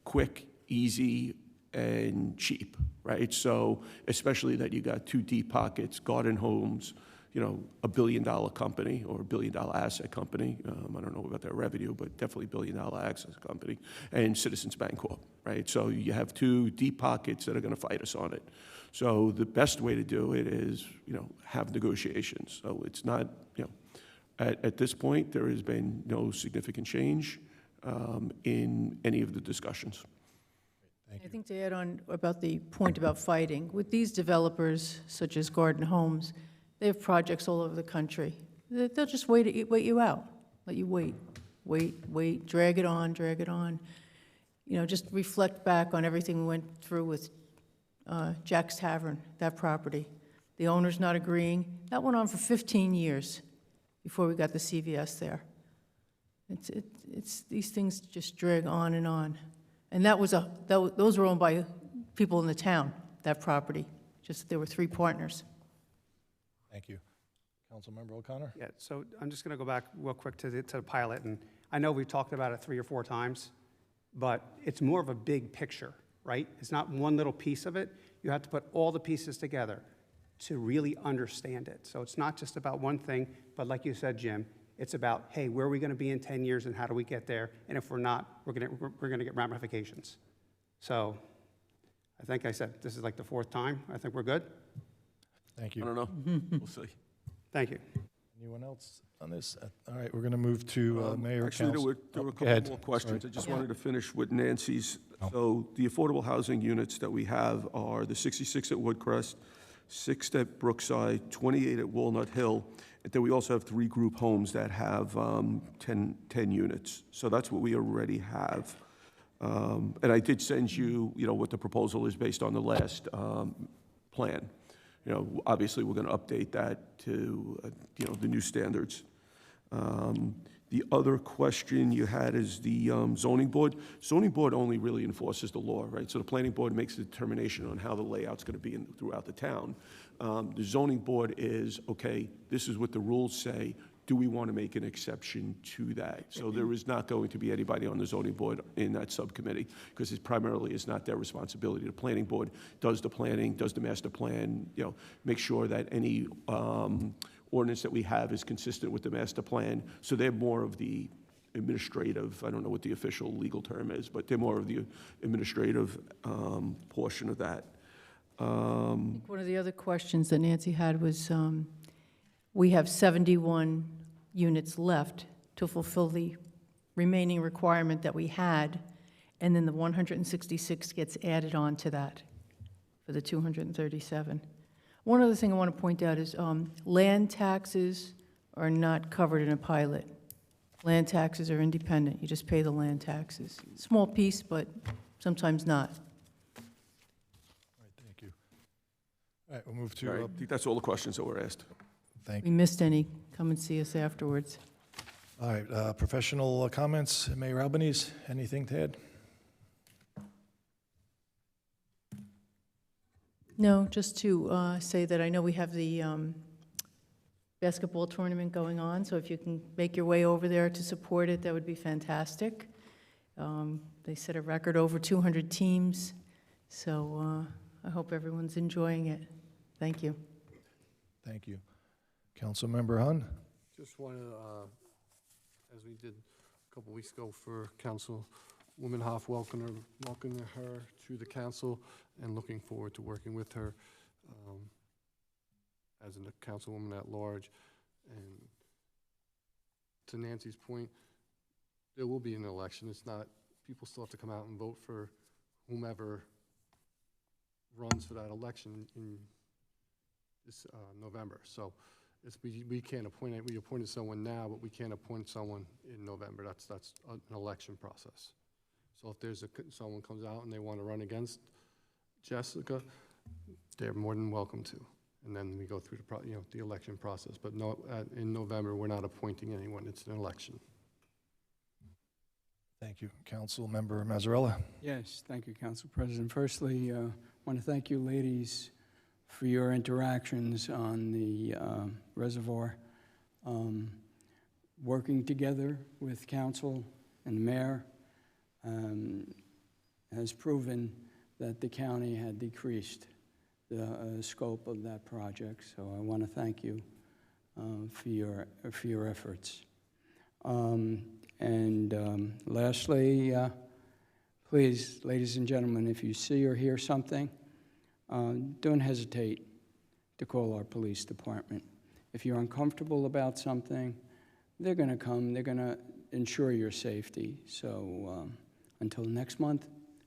quick, easy, and cheap, right? So especially that you got 2 deep pockets, Garden Homes, $1 billion company or $1 billion asset company. I don't know about their revenue, but definitely $1 billion asset company, and Citizens Bancorp, right? So you have 2 deep pockets that are going to fight us on it. So the best way to do it is, have negotiations. So it's not, at this point, there has been no significant change in any of the discussions. I think to add on about the point about fighting, with these developers such as Garden Homes, they have projects all over the country. They'll just wait you out, let you wait, drag it on. Just reflect back on everything we went through with Jack's Tavern, that property. The owner's not agreeing. That went on for 15 years before we got the CVS there. It's these things just drag on and on. And those were owned by people in the town, that property. Just there were 3 partners. Thank you. Councilmember O'Connor? Yeah, so I'm just going to go back real quick to the pilot, and I know we've talked about it 3 or 4 times, but it's more of a big picture, right? It's not one little piece of it. You have to put all the pieces together to really understand it. So it's not just about one thing, but like you said, Jim, it's about, hey, where are we going to be in 10 years and how do we get there? And if we're not, we're going to get ramifications. So I think I said this is like the 4th time. I think we're good. Thank you. I don't know. We'll see. Thank you. Anyone else on this? All right, we're going to move to Mayor Actually, Council. there were a Go couple ahead. more questions. Sorry. I just wanted to finish with Nancy's. Oh. So the affordable housing units that we have are the 66 at Woodcrest, 6 at Brookside, 28 at Walnut Hill, and then we also have 3 group homes that have 10 units. So that's what we already have. And I did send you, what the proposal is based on the last plan. Obviously, we're going to update that to, the new standards. The other question you had is the zoning board. Zoning board only really enforces the law, right? So the planning board makes a determination on how the layout's going to be throughout the town. The zoning board is, okay, this is what the rules say. Do we want to make an exception to that? So there is not going to be anybody on the zoning board in that subcommittee, because it primarily is not their responsibility. The planning board does the planning, does the master plan, make sure that any ordinance that we have is consistent with the master plan. So they're more of the administrative, I don't know what the official legal term is, but they're more of the administrative portion of that. One of the other questions that Nancy had was, we have 71 units left to fulfill the remaining requirement that we had, and then the 166 gets added on to that for the 237. One other thing I want to point out is land taxes are not covered in a pilot. Land taxes are independent. You just pay the land taxes. Small piece, but sometimes not. All right, thank you. All right, we'll move All right, to, I think that's all the questions that were asked. thank If we you. missed any, come and see us afterwards. All right, professional comments. Mayor Albanese, anything to add? No, just to say that I know we have the basketball tournament going on, so if you can make your way over there to support it, that would be fantastic. They set a record over 200 teams, so I hope everyone's enjoying it. Thank you. Thank you. Councilmember Hun? Just want to, as we did a couple weeks ago for Councilwoman Hoff, welcoming her to the council and looking forward to working with her as a councilwoman at large. And to Nancy's point, there will be an election. It's not, people still have to come out and vote for whomever runs for that election in this November. So we can't appoint it. We appointed someone now, but we can't appoint someone in November. That's an election process. So if there's someone comes out and they want to run against Jessica, they're more than welcome to. And then we go through the election process. But no, in November, we're not appointing anyone. It's an election. Thank you. Councilmember Mazzarella? Yes, thank you, Council President. Firstly, I want to thank you, ladies, for your interactions on the reservoir. Working together with council and the mayor has proven that the county had decreased the scope of that project. So I want to thank you for your efforts. Lastly, please, ladies and gentlemen, if you see or hear something, don't hesitate to call our police department. If you're uncomfortable about something, they're going to come. They're going to ensure your safety. So until next month,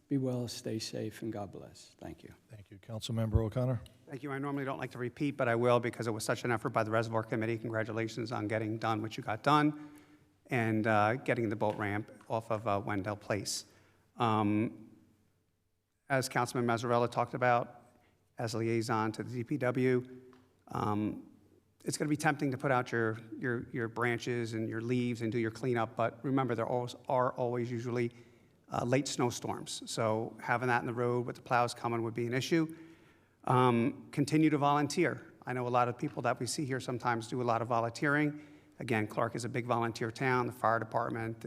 be well, stay safe, and God bless. Thank you. Thank you. Councilmember O'Connor? Thank you. I normally don't like to repeat, but I will because it was such an effort by the Reservoir Committee. Congratulations on getting done what you got done and getting the boat ramp off of Wendell Place. As Councilman Mazzarella talked about, as liaison to the DPW, it's going to be tempting to put out your branches and your leaves and do your cleanup, but remember, there are always usually late snowstorms. So having that in the road with the plows coming would be an issue. Continue to volunteer. I know a lot of people that we see here sometimes do a lot of volunteering. Again, Clark is a big volunteer town, the fire department,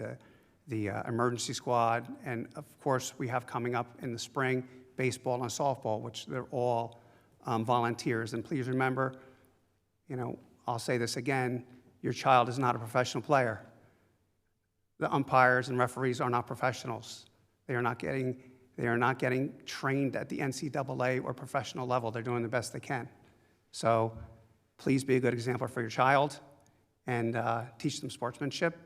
the emergency squad, and of course, we have coming up in the spring, baseball and softball, which they're all volunteers. And please remember, I'll say this again, your child is not a professional player. The umpires and referees are not professionals. They are not getting trained at the NCAA or professional level. They're doing the best they can. So please be a good example for your child and teach them sportsmanship.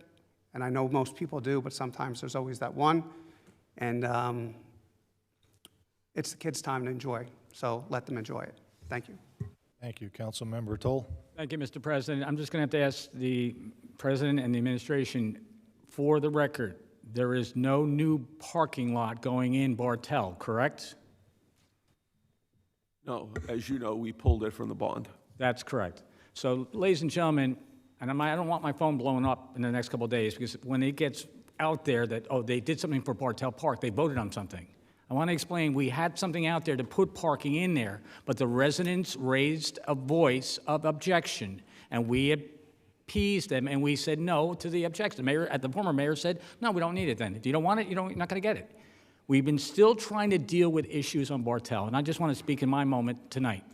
And I know most people do, but sometimes there's always that one. And it's the kids' time to enjoy, so let them enjoy it. Thank you. Thank you. Councilmember Toll? Thank you, Mr. President. I'm just going to have to ask the President and the administration, for the record, there is no new parking lot going in Bartel, correct? No, as you know, we pulled it from the bond. That's correct. So, ladies and gentlemen, and I don't want my phone blowing up in the next couple of days, because when it gets out there that, oh, they did something for Bartel Park, they voted on something. I want to explain, we had something out there to put parking in there, but the residents raised a voice of objection, and we appeased them, and we said no to the objection. The former mayor said, no, we don't need it then. If you don't want it, you're not going to get it. We've been still trying to deal with issues on Bartel, and I just want to speak in my moment tonight.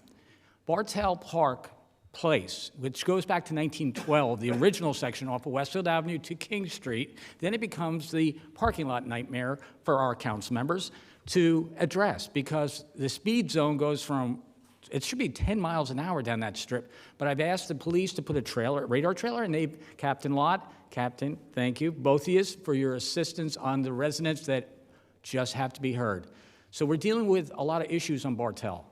Bartel Park Place, which goes back to 1912, the original section off of Westfield Avenue to King Street, then it becomes the parking lot nightmare for our council members. to address, because the speed zone goes from, it should be 10 miles an hour down that strip, but I've asked the police to put a radar trailer, and they've, Captain, thank you, both of you, for your assistance on the residents that just have to be heard. So we're dealing with a lot of issues on Bartel,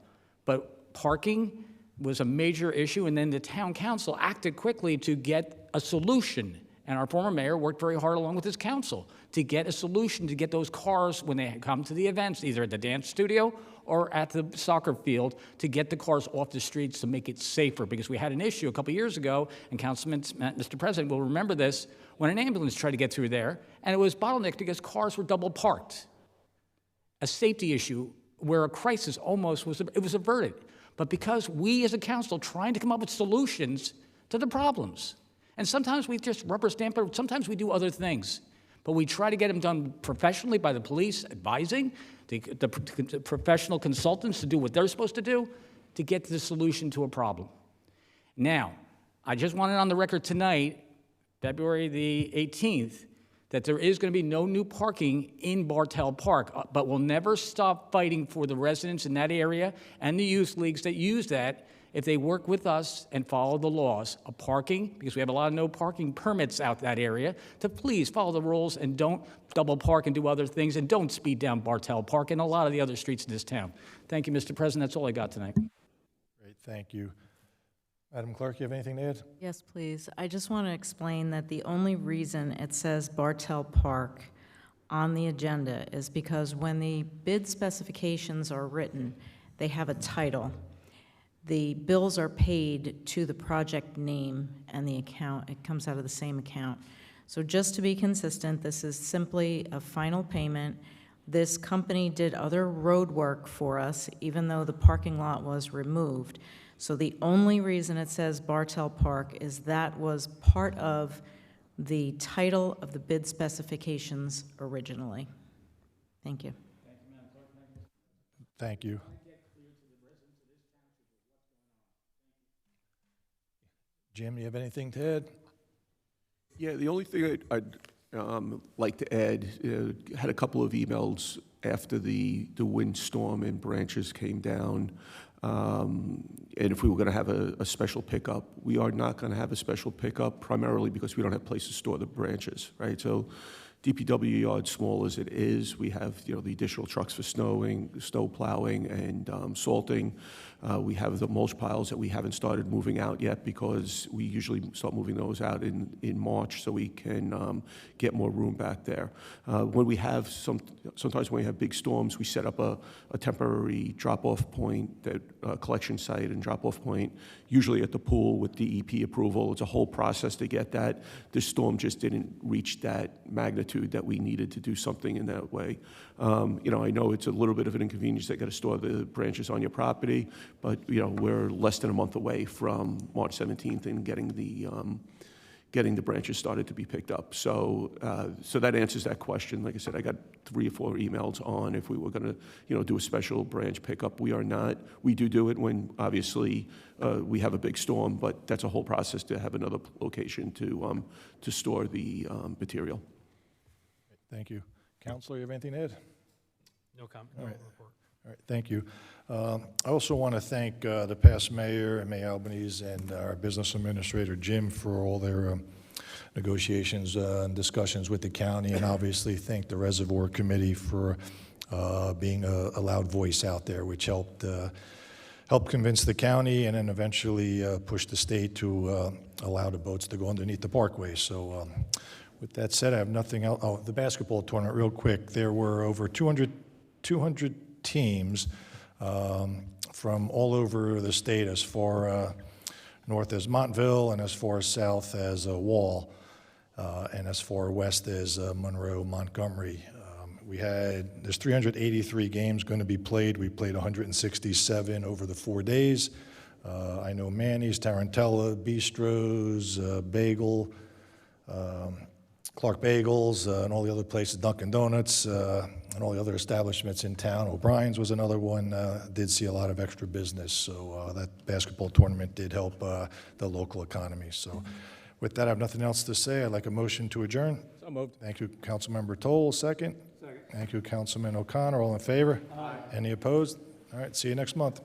but parking was a major issue, and then the town council acted quickly to get a solution. And our former mayor worked very hard along with his council to get a solution to get those cars, when they come to the events, either at the dance studio or at the soccer field, to get the cars off the streets to make it safer. Because we had an issue a couple years ago, and Mr. President will remember this, when an ambulance tried to get through there, and it was bottlenecked because cars were double parked. A safety issue where a crisis almost was averted. But because we as a council trying to come up with solutions to the problems. And sometimes we just rubber stamp it, sometimes we do other things. But we try to get them done professionally by the police, advising, the professional consultants to do what they're supposed to do to get to the solution to a problem. Now, I just want it on the record tonight, February the 18th, that there is going to be no new parking in Bartel Park, but we'll never stop fighting for the residents in that area and the youth leagues that use that if they work with us and follow the laws of parking, because we have a lot of no parking permits out that area, to please follow the rules and don't double park and do other things, and don't speed down Bartel Park and a lot of the other streets in this town. Thank you, Mr. President. That's all I got tonight. Great, thank you. Madam Clerk, you have anything to add? Yes, please. I just want to explain that the only reason it says Bartel Park on the agenda is because when the bid specifications are written, they have a title. The bills are paid to the project name and the account. It comes out of the same account. So just to be consistent, this is simply a final payment. This company did other road work for us, even though the parking lot was removed. So the only reason it says Bartel Park is that was part of the title of the bid specifications originally. Thank you. Thank you. Jim, you have anything to add? Yeah, the only thing I'd like to add, had a couple of emails after the windstorm and branches came down. And if we were going to have a special pickup, we are not going to have a special pickup, primarily because we don't have place to store the branches, right? So DPW yard, small as it is, we have, the additional trucks for snow plowing and salting. We have the mulch piles that we haven't started moving out yet because we usually start moving those out in March so we can get more room back there. When we have sometimes when we have big storms, we set up a temporary drop-off point, collection site and drop-off point, usually at the pool with DEP approval. It's a whole process to get that. This storm just didn't reach that magnitude that we needed to do something in that way. I know it's a little bit of an inconvenience. They got to store the branches on your property, but we're less than a month away from March 17th and getting the branches started to be picked up. So that answers that question. Like I said, I got 3 or 4 emails on if we were going to do a special branch pickup. We are not. We do it when obviously we have a big storm, but that's a whole process to have another location to store the material. Thank you. Counselor, you have anything to add? No comment. All No right. report. All right, thank you. I also want to thank the past mayor and May Albanese and our business administrator, Jim, for all their negotiations and discussions with the county, and obviously thank the Reservoir Committee for being a loud voice out there, which helped convince the county and then eventually push the state to allow the boats to go underneath the parkway. So with that said, I have nothing else. Oh, the basketball tournament, real quick. There were over 200 teams from all over the state, as far north as Montville and as far south as Wall, and as far west as Monroe, Montgomery. There's 383 games going to be played. We played 167 over the 4 days. I know Manny's, Tarantella, Bistro's, Bagel, Clark Bagels, and all the other places, Dunkin' Donuts, and all the other establishments in town. O'Brien's was another one, did see a lot of extra business. So that basketball tournament did help the local economy. So with that, I have nothing else to say. I'd like a motion to adjourn. So moved. Thank you, Councilmember Toll. Second? Second. Thank you, Councilman O'Connor. All in favor? Aye. Any opposed? All right, see you next month.